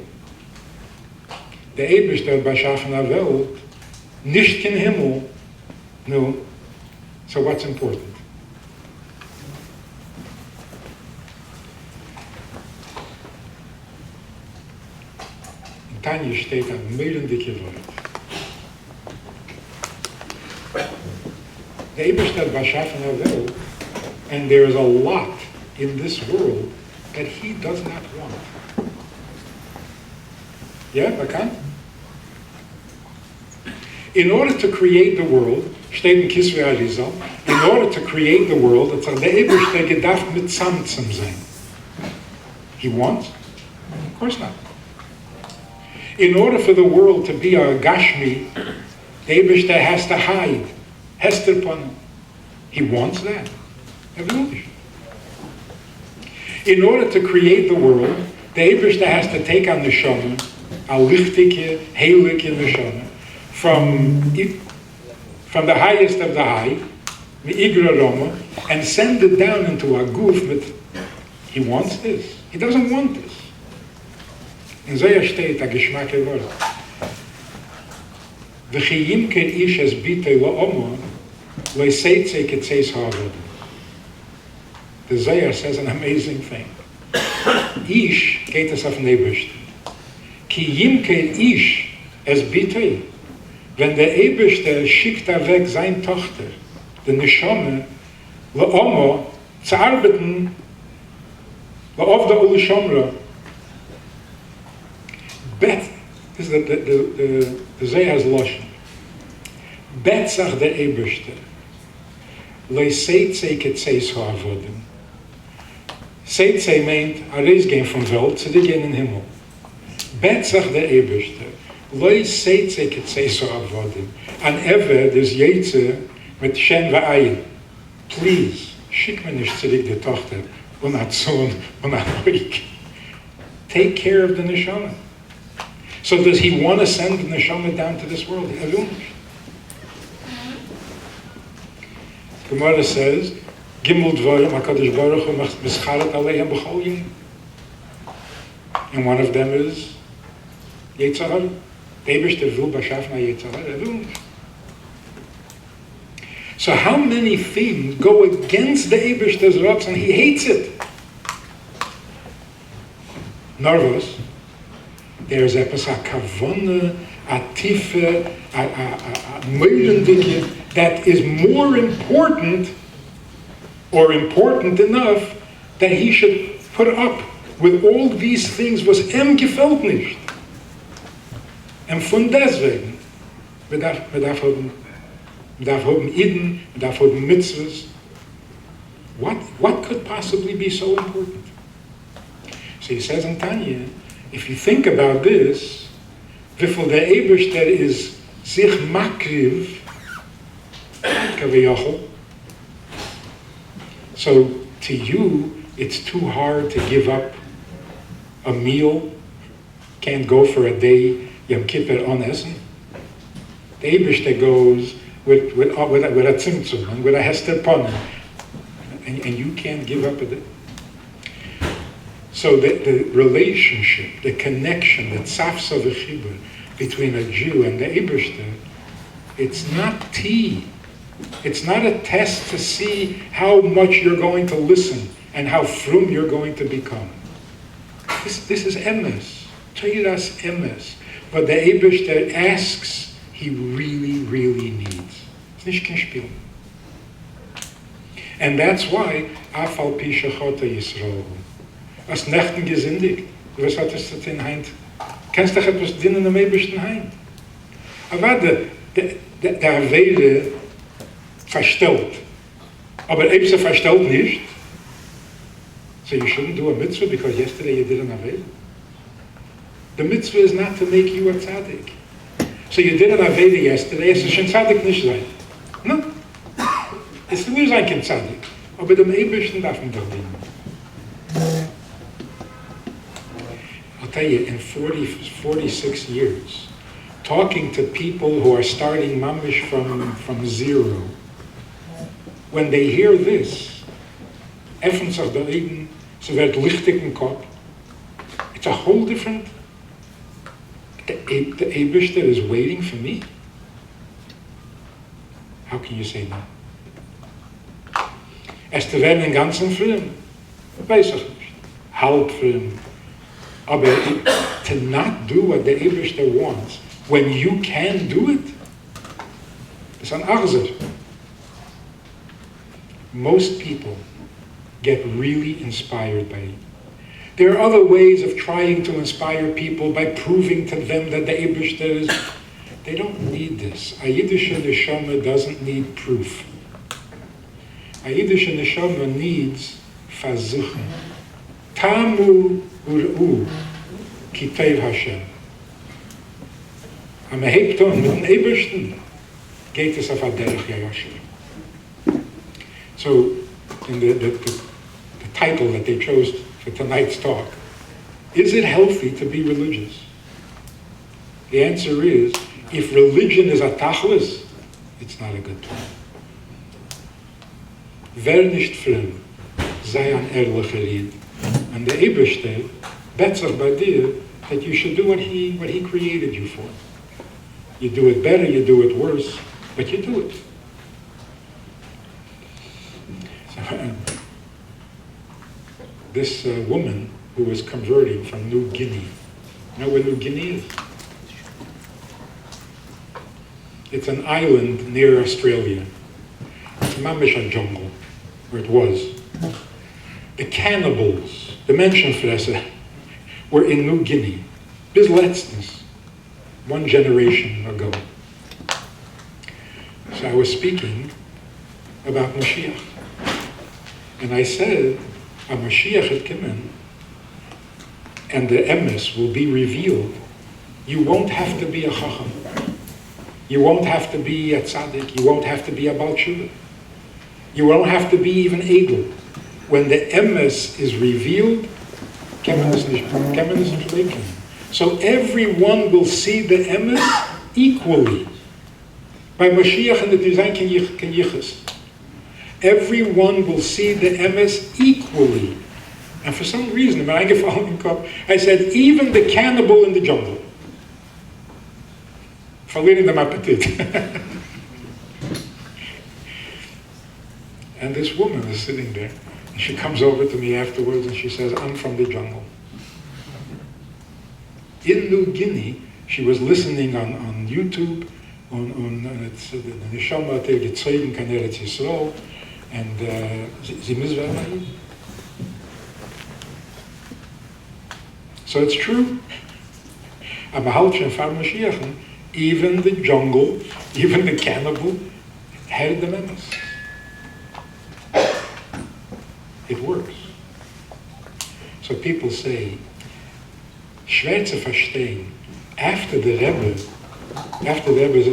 Der Eibishter bei Schaffen der Welt, nicht kein Himmel. No. So what's important? In Tanya steht ein mehlendicke Wort. The Eberstadt Bashafen Havel, and there is a lot in this world that he does not want. Yeah, bekannt? In order to create the world, steht in Kisvei Arizal, in order to create the world, hat sich der Eberste gedacht mit Samtsam sein. He wants? Of course not. In order for the world to be a Gashmi, the Eberste has to hide, hester upon him. He wants that. In order to create the world, the Eberste has to take on the Neshama, a lichtige, heilige Neshama, from the highest of the high, the Igra Roma, and send it down into a goof with, he wants this. He doesn't want this. In so steht a Geschmack Wort. V'chiyim ke ish es bitei la'omo, le'seitze ketzeis ha'avod. The Zohar says an amazing thing. Ish geht es auf Neberst. Ki yimke ish es bitei. Wenn der Eberste schickt weg seine Tochter, die Neshama, le'omo, zu arbeiten, le'ov da uli shomra. Bet, is the Zohar's Lashon. Bet sagt der Eberste, le'seitze ketzeis ha'avodim. Seitze meint, a reis gehen vom Welt, zu dir gehen in den Himmel. Bet sagt der Eberste, Loi seitze ketzeis ha'avodim. An Ever, des Jetze, mit Shen va'ayin. Please, schick mir nicht zurück die Tochter, und hat Sohn, und hat Rick. Take care of the Neshama. So does he want to send the Neshama down to this world? Gemara says, Gimel Dvarim HaKadosh Baruch Hu Mischaret Aleihem B'chol Yom. And one of them is Yetzer Hara. Eberste will Bashafna Yetzer Hara. So how many things go against the Eberste's Ratzon? He hates it. Nervous. There's a kavana, a tife, a meulendike that is more important or important enough that he should put up with all these things was gefällt nicht. And von deswegen, wir darf haben Eden, wir darf haben Mitzvahs. What could possibly be so important? So he says in Tanya, if you think about this, wieviel der Eberste is sich makriv, kaviyachol. So to you, it's too hard to give up a meal, can't go for a day, Yom Kippur on Essen. The Eberste goes with a tzimtzum and with a hester pon, and you can't give up a day. So the relationship, the connection, the tzafsa v'chibur between a Jew and the Eberste, it's not tea. It's not a test to see how much you're going to listen and how frum you're going to become. This is emes, Teiras emes. But the Eberste asks, he really, really needs. It's nicht kein Spiel. And that's why, afal pi shechota Yisrael. Als Nächten gesündigt. Was hat es zu tun, Heint? Kennst du etwas dienen am Ebersten Heint? Aber der Avede verstellt. Aber Eberste verstellt nicht. So you shouldn't do a mitzvah because yesterday you did an Avede. The mitzvah is not to make you a tzaddik. So you did an Avede yesterday, es ist schon tzaddik nicht sein. No? Es ist nur sein kein tzaddik. Aber dem Ebersten darf man doch dienen. I'll tell you, in 46 years, talking to people who are starting mamish from zero, when they hear this, even sagt der Eden, sie wird lichtig im Kopf. It's a whole different, the Eberste is waiting for me. How can you say that? Es zu werden in ganzen Film, weiß ich nicht, halb Film. Aber to not do what the Eberste wants, when you can do it, it's an Achzer. most people get really inspired by it. There are other ways of trying to inspire people by proving to them that the Eibishter is. They don't need this. A Yiddish neshama doesn't need proof. A Yiddish neshama needs versuchen. Tamu ur'u ki teiv Hashem. Am hebt on mit den Eibishten geht es auf a derech yashir. So, in the title that they chose for tonight's talk, is it healthy to be religious? The answer is, if religion is a tachlis, it's not a good thing. Wer nicht fremd, sei ein ehrlicher Yid. And the Eibishter bets by dir that you should do what he created you for. You do it better, you do it worse, but you do it. This woman who was converting from New Guinea. You know where New Guinea is? It's an island near Australia. It's mamish a jungle, where it was. The cannibals, the Menschenfresser, were in New Guinea. Bis letztens, one generation ago. So I was speaking about Mashiach. And I said, a Mashiach had come in, and the emes will be revealed. You won't have to be a chacham. You won't have to be a tzaddik. You won't have to be a Baal Tshuva. You won't have to be even able. When the emes is revealed, so everyone will see the emes equally. By Mashiach and the design can yichus. Everyone will see the emes equally. And for some reason, when I get following up, I said, even the cannibal in the jungle. Verlieren dem Appetit. And this woman is sitting there. And she comes over to me afterwards and she says, I'm from the jungle. In New Guinea, she was listening on YouTube, it's the Neshama hat gezeugen kann Eretz Yisrael, and sie müssen. So it's true. Aber halt schon vor Mashiach, even the jungle, even the cannibal, had the menace. It works. So people say, schwer zu verstehen, after the Rebbe's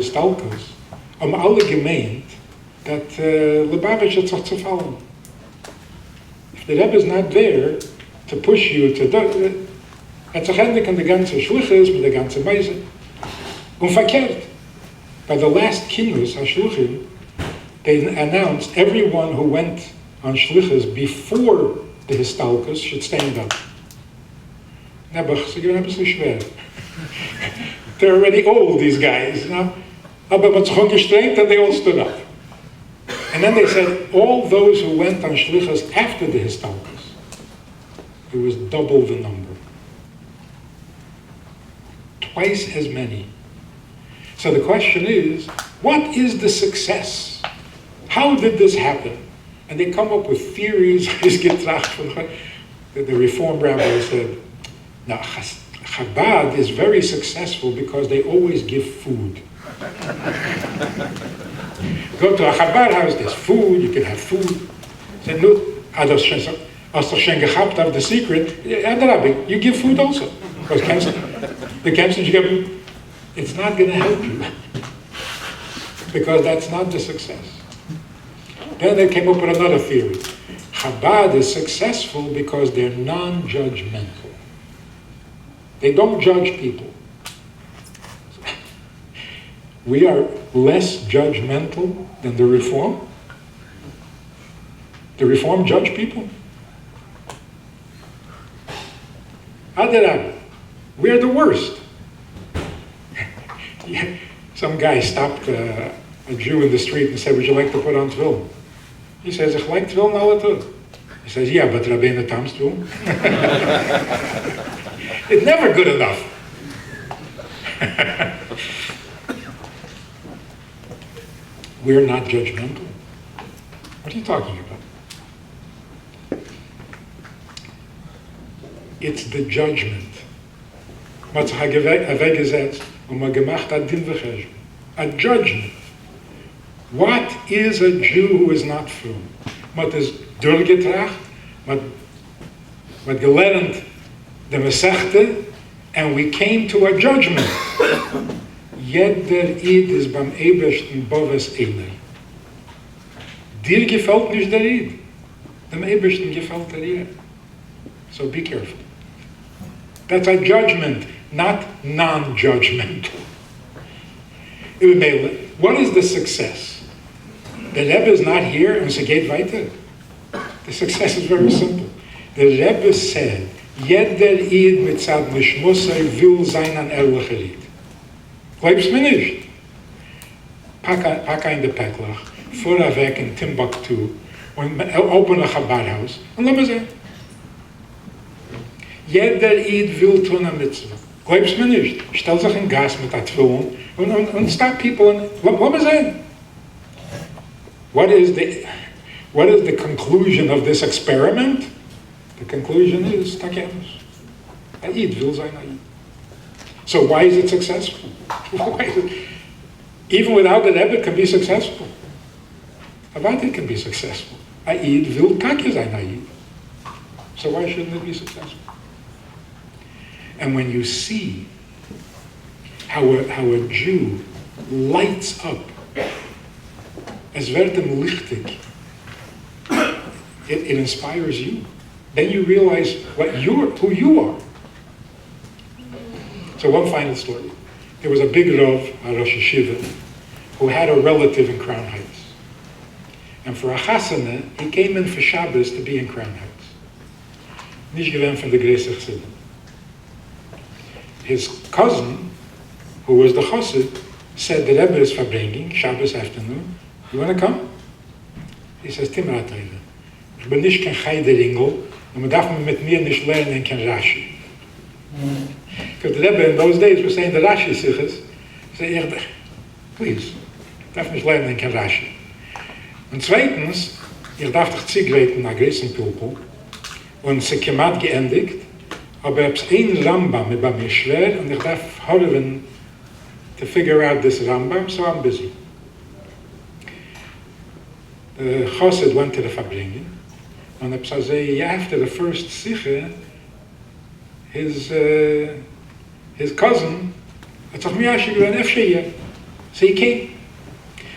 stalkers, alle gemeint, that Lubavitch hat sich zerfallen. If the Rebbe is not there to push you to do, hat sich endlich an die ganze Schluchis mit der ganzen Meise. Und verkehrt. By the last Kinnus, HaShluchim, they announced everyone who went on Shluchis before the Histalkus should stand up. Nebuch, sie gehen ein bisschen schwer. They're already old, these guys, you know? Aber man hat sich gestrengt and they all stood up. And then they said, all those who went on Shluchis after the Histalkus, it was double the number. Twice as many. So the question is, what is the success? How did this happen? And they come up with theories. The Reform rabbi said, now Chabad is very successful because they always give food. Go to a Chabad house, there's food, you can have food. Said, no, als du schon gehabt have the secret, you give food also. Because it's not going to help you. Because that's not the success. Then they came up with another theory. Chabad is successful because they're non-judgmental. They don't judge people. We are less judgmental than the Reform. The Reform judge people. Adarab, we're the worst. Some guy stopped a Jew in the street and said, would you like to put on tefillin? He says, ich like tefillin alle tag. He says, yeah, but Rabbeinu Tam's tefillin. It's never good enough. We're not judgmental. What are you talking about? It's the judgment. Man hat sich weggesetzt und man gemacht hat Din v'cheshbon. A judgment. What is a Jew who is not frum? Man hat es durchgetracht, man hat gelernt the Masechta, and we came to a judgment. Jeder Eid is beim Ebersten Boves Elei. Dir gefällt nicht der Eid. Dem Ebersten gefällt der Eid. So be careful. That's a judgment, not non-judgment. What is the success? The Rebbe is not here and so geht weiter. The success is very simple. The Rebbe said, jeder Eid mit Zad Nishmosai will sein an ehrlicher Eid. Glaubst mir nicht? Pack ein de Päcklach, fuhr weg in Timbuktu und open ein Chabad-Haus und lass mal sehen. Jeder Eid will tun am Mitzvah. Glaubst mir nicht? Stell sich in Gas mit der Tfilin und stop people and lass mal sehen. What is the conclusion of this experiment? The conclusion is takemus. Eid will sein Eid. So why is it successful? Why is it? Even without the Rebbe, it can be successful. About it can be successful. Eid will kake sein Eid. So why shouldn't it be successful? And when you see how a Jew lights up, es wird ihm lichtig, it inspires you. Then you realize who you are. So one final story. There was a big Rav, a Rosh Yeshiva, who had a relative in Crown Heights. And for a chasana, he came in for Shabbos to be in Crown Heights. Nicht gewähnt von der Größe Chassidim. His cousin, who was the chassid, said, the Rebbe is verbringing, Shabbos afternoon. You want to come? He says, Timrat Rebbe, ich bin nicht kein Chayderingel, und man darf mit mir nicht lernen kein Rashi. Because the Rebbe in those days was saying the Rashi sichas, he said, please, darf nicht lernen kein Rashi. Und zweitens, ich darf dich zigreten nach Griesenpilpel, und sie kemat geendigt, aber es ein Rambam mit bei mir schwer, und ich darf hören to figure out this Rambam, so I'm busy. The chassid went to the Fabringi, and after the first sikha, his cousin, so he came.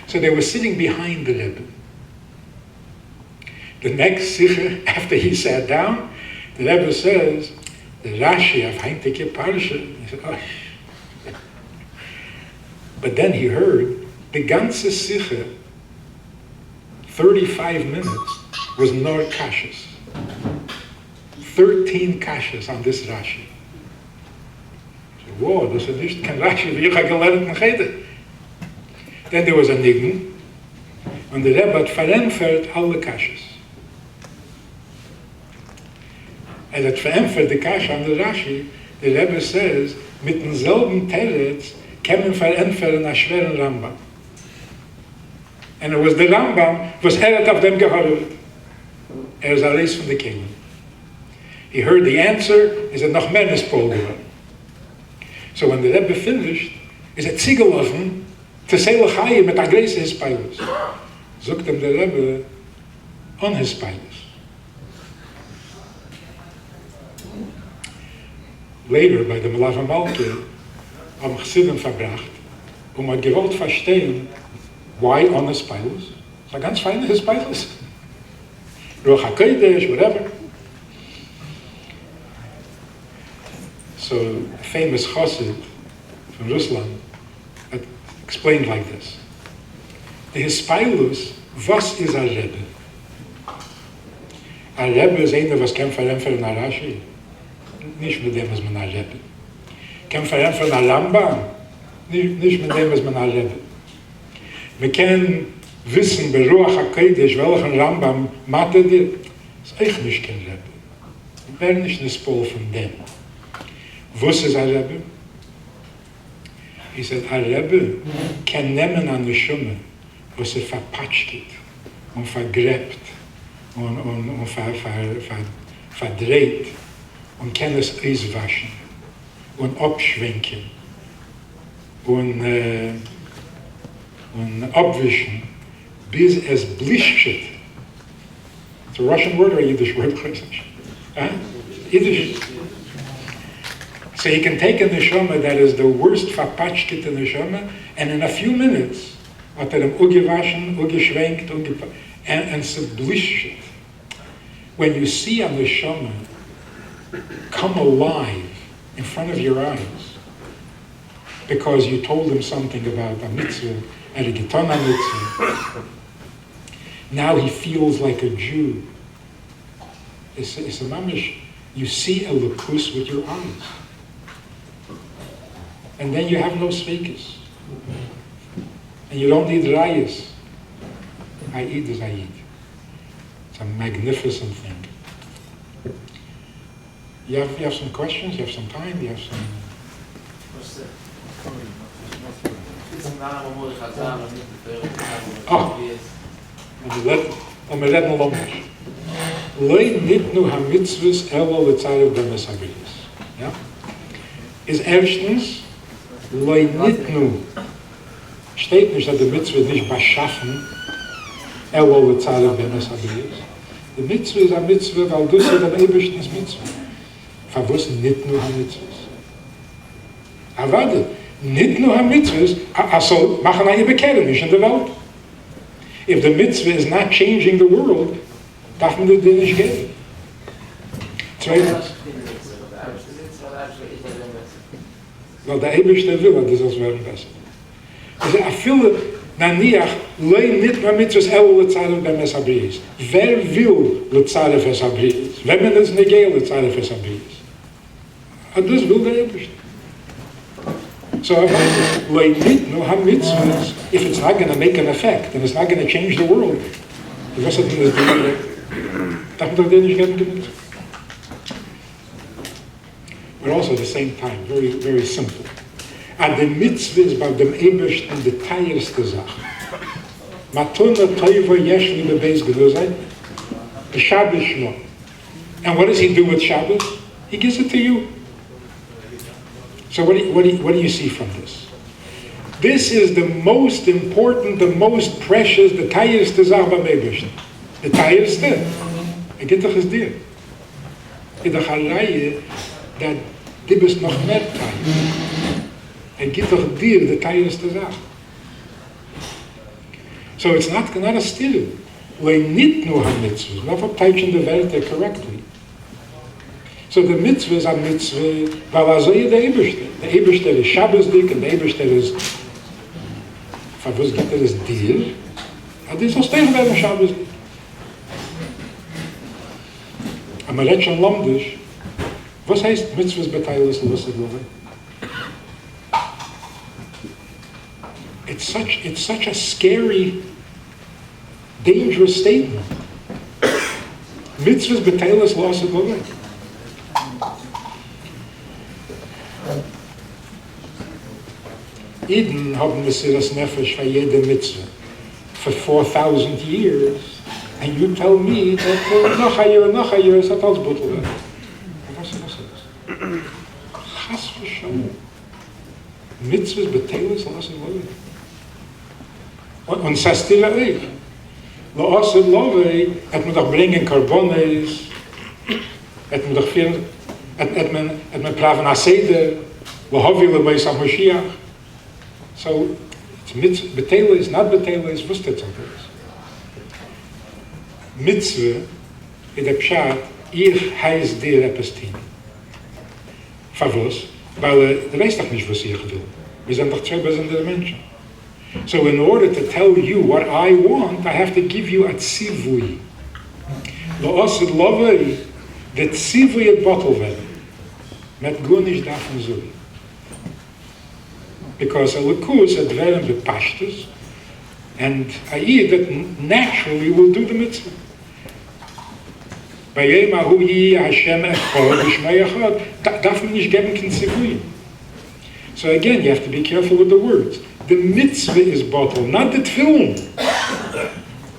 So they were sitting behind the Rebbe. The next sikha, after he sat down, the Rebbe says, the Rashi of Heintige Parsha. He said, oh. But then he heard the ganze sikha, 35 minutes, was nor kashas. 13 kashas on this Rashi. So, whoa, das ist nicht kein Rashi, wie ich gelernt habe. Then there was a Niggun, and the Rebbe had verämpfert alle kashas. And hat verämpfert the kasha on the Rashi, the Rebbe says, mit demselben Teretz kann man verämpfern a schweren Rambam. And it was the Rambam, was hat auf dem gehört. Is a race from the kingdom. He heard the answer, he said, noch mehr Nispol geworden. So when the Rebbe finished, he said, Ziegelofen, to say l'chayim mit a grace his pilus. Zogt him the Rebbe on his pilus. Later, by the Melava Malke, haben Chassidim verbracht, hat gewollt verstehen, why on his pilus? Es war ganz fein, his pilus. Ruach HaKodesh, whatever. So, a famous chassid from Ruslan explained like this. The Hispilus, was is a Rebbe? A Rebbe is einer, was kann verämpfern a Rashi. Nicht mit dem, was man a Rebbe. Kann verämpfern a Rambam. Nicht mit dem, was man a Rebbe. Wir können wissen, bei Ruach HaKodesh, welchen Rambam matte dir, ist echt nicht kein Rebbe. Wer nicht eine Spol von dem. Was ist ein Rebbe? He said, ein Rebbe kann nehmen an die Schumme, was verpatscht geht und vergräbt und verdreht und kann es auswaschen und abschwenken und abwischen, bis es blischet. It's a Russian word or a Yiddish word? Yiddish. So you can take a neshama that is the worst verpatschkete neshama, and in a few minutes, hat ugewaschen, ugeschwenkt, and sublished. When you see a neshama come alive in front of your eyes, because you told him something about a mitzvah, and a gitana mitzvah, now he feels like a Jew. It's a mamish. You see a lukus with your eyes. And then you have no sveikus. And you don't need rayas. I eat as I eat. It's a magnificent thing. You have some questions? You have some time? You have some... Und wir reden noch nicht. Loi nit nu ha mitzvahs elo lezarev bemes habrius. Ja? Ist erstens, loi nit nu, steht nicht, dass die Mitzvah nicht beschaffen, elo lezarev bemes habrius. Die Mitzvah ist eine Mitzvah, weil du sie dann eberstens Mitzvah. Verwusst nit nu ha mitzvahs. Aber warte, nit nu ha mitzvahs, also machen eine Bekehrnis in der Welt. If the mitzvah is not changing the world, darf man das nicht geben. Zweitens. Weil der Eberste will, dass das werden besser. Also a viele, naniach, loi nit ma mitzvahs elo lezarev bemes habrius. Wer will lezarev es habrius? Wenn man es nicht geht, lezarev es habrius. Und das will der Eberste. So loi nit nu ha mitzvahs, if it's not going to make an effect, and it's not going to change the world, was hat man das doing? Darf man doch den nicht geben gemützt? But also at the same time, very, very simple. And the mitzvah is by dem Ebersten the teuerste Sache. Matuna toiva yesh li bebeis geduzay. The Shabbos shmo. And what does he do with Shabbos? He gives it to you. So what do you see from this? This is the most important, the most precious, the teuerste Sache beim Ebersten. The teuerste. Geht doch es dir. Geht doch eine Reihe, that du bist noch mehr teuer. Geht doch dir die teuerste Sache. So it's not a still. We nicht nur haben Mitzvahs. Not verteidigen die Welt correctly. So the mitzvah is a mitzvah, weil so der Eberste. Der Eberste ist Shabbosdik und der Eberste ist, was gibt es dir? Und das ist tegen werden Shabbosdik. Aber man redt schon landisch. Was heißt mitzvahs beteilis lustig love? It's such a scary, dangerous statement. Mitzvahs beteilis lustig love. Eden haben Messias Nefesh for jede mitzvah for 4,000 years, and you tell me that noch a year is a als bottle. Was ist das? Chas v'shalom. Mitzvahs beteilis lassen love. Und sastila euch. Lo asid love, et man doch bringen karbones, et man doch viel, et man praven aseder, lo hovile bei Mashiach. So, beteilis is not beteilis, wusste es anders. Mitzvah, in der Pshat, ich heiß dir etwas tun. Favos, weil du weißt doch nicht, was ich will. Wir sind doch zwei besondere Menschen. So in order to tell you what I want, I have to give you a tzivui. Lo osid lovei, the tzivui et bottle werden. Met gunish dafen zui. Because a likus at veren bepashtus, and a yid that naturally will do the mitzvah. Vayema hu yi Hashem echad, v'shmei echad, darf man nicht geben kein tzivui. So again, you have to be careful with the words. The mitzvah is bottled, not the tefillin.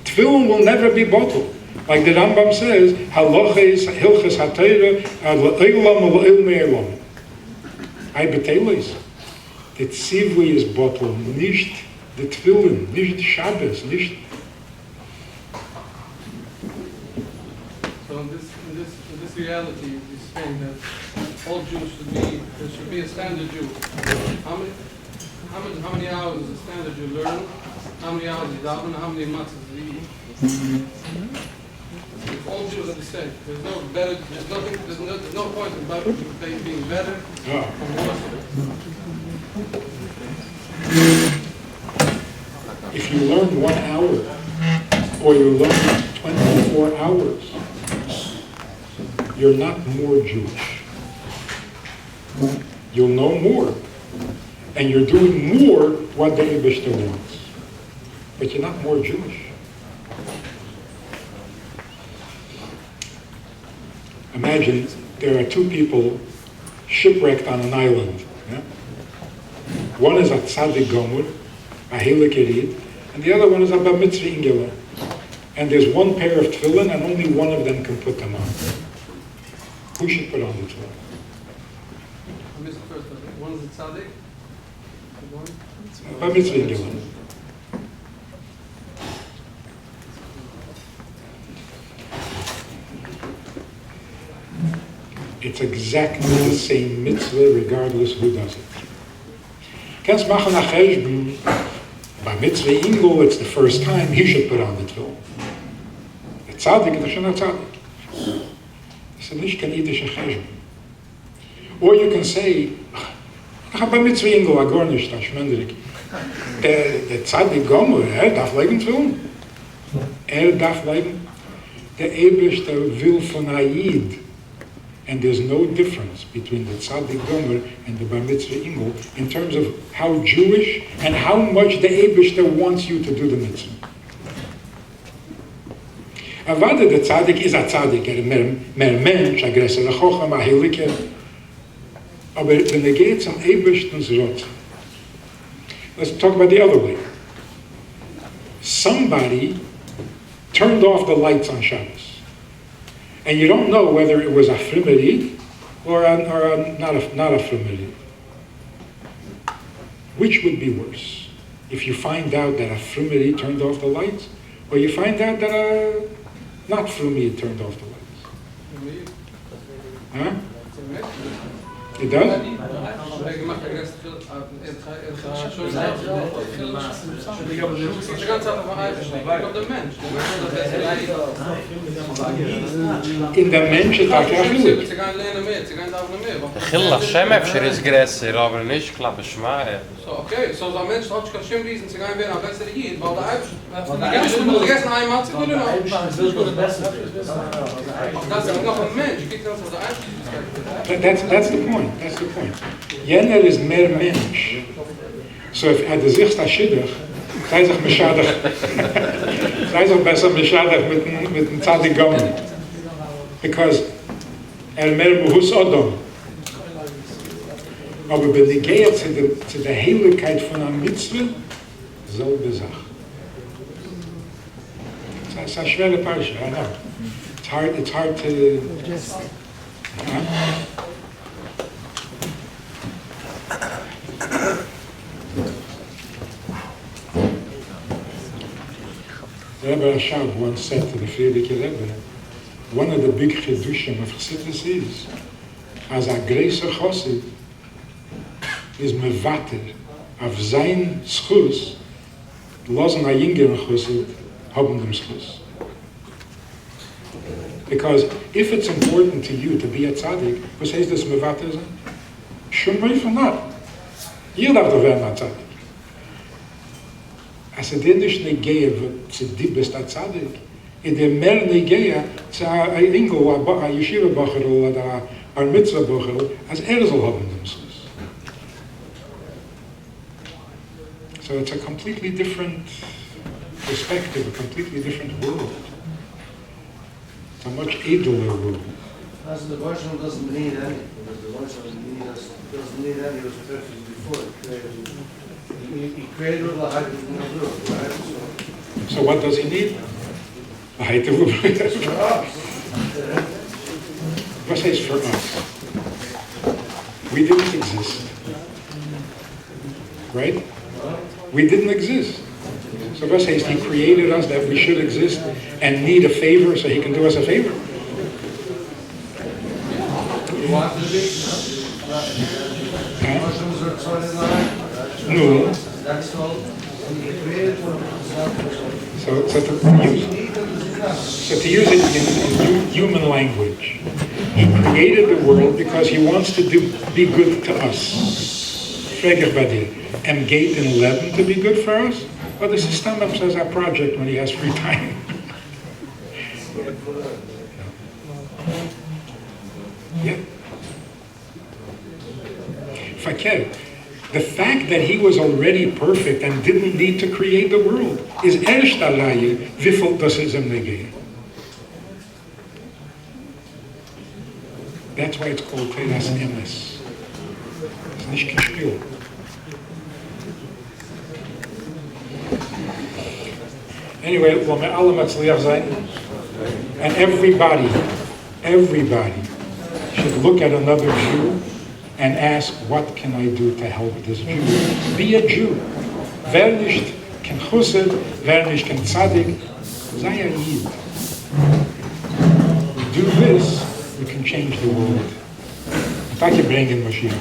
Tefillin will never be bottled. Like the Rambam says, Halaches, Hilches HaTorah, Le'olam Le'olam Elam. I betelis. The Tzivui is bottle, nicht the Tefillin, nicht Shabbos, nicht. So in this reality, he's saying that all Jews there should be a standard Jew. How many hours does a standard Jew learn? How many hours he daven? How many matzahs does he eat? If all Jews are the same, there's no better. There's no point in Bible being better or worse. If you learn 1 hour, or you learn 24 hours, you're not more Jewish. You'll know more. And you're doing more what the Eibishter wants. But you're not more Jewish. Imagine there are two people shipwrecked on an island. Yeah? One is a tzaddik gomur, a heilig erid, and the other one is a bar mitzvah ingela. And there's one pair of tefillin, and only one of them can put them on. Who should put on the tefillin? I missed the first one. One is the tzaddik. Bar mitzvah ingela. It's exactly the same mitzvah regardless who does it. Kannst machen a cheshbon, by mitzvah ingel, it's the first time he should put on the tefillin. The tzaddik is a tzaddik. It's nicht kein idische cheshbon. Or you can say, by mitzvah ingel, a gar nicht, a shmenderik. Der tzaddik gomer, darf leben tefillin. Darf leben. Der Eibishter will von Ayid. And there's no difference between the tzaddik gomer and the bar mitzvah ingel in terms of how Jewish and how much the Eibishter wants you to do the mitzvah. Avada, the tzaddik is a tzaddik, mer mensch, a gresser, a chocham, a heilige. Aber when they get some Eibishter's rot, let's talk about the other way. Somebody turned off the lights on Shabbos. And you don't know whether it was a frimerid or not a frimerid. Which would be worse? If you find out that a frimerid turned off the lights, or you find out that a not frimerid turned off the lights? Huh? It does? In der Mensch ist auch Chilach Hashem אפשר ist größer, aber nicht klappe Schmai. So, okay, so the Mensch hat kein Schirmriesen zu gehen, wer ein besserer Jid, weil der Eibisch will gegessen einmal zu tun, das ist noch ein Mensch, geht das auf der Eibisch. That's the point. That's the point. Jener is mer mensch. So if at the zicht ashidach, sei sich meshadach, sei sich besser meshadach mit dem tzaddik gomer. Because mer muhus odom. Aber wenn die geht zu der Heiligkeit von einer Mitzvah, selbe Sache. It's a schwere Parasha, I know. It's hard to... Rebbe Rashab once said to the Friedrich Rebbe, one of the big chidushim of Chassidus is, as a greiser Chassid is mevater auf sein Schus, losen a jüngeren Chassid haben dem Schus. Because if it's important to you to be a tzaddik, was heißt das mevater sein? Schon mal von ab. Ihr darf doch werden a tzaddik. Als er dir nicht negehe, zu dir bist a tzaddik, in der mehr negehe, zu a Ingel, a Yeshiva-Bacher oder a Mitzvah-Bacher, als soll haben dem Schus. So it's a completely different perspective, a completely different world. It's a much edler world. As the version doesn't need any, because the version doesn't need any, it was perfect before he created all the height of the world, right? So what does he need? Heute wo was heißt für us? We didn't exist. Right? We didn't exist. So was heißt he created us that we should exist and need a favor so he can do us a favor? No. So to use it in human language, he created the world because he wants to be good to us. Frage bij die. And Gate in Lebanon to be good for us? Well, this is stand up as our project when he has free time. Yeah. Fakir. The fact that he was already perfect and didn't need to create the world is erst alaye wiffel das is him negay. That's why it's called Teras Emes. It's nicht gespielt. Anyway, we'll make alle matzliach sein. And everybody should look at another Jew and ask, what can I do to help this Jew? Be a Jew. Wer nicht ken chused, wer nicht ken tzadik, sei a Yid. Do this, you can change the world. Dank je brengen, Mashiach.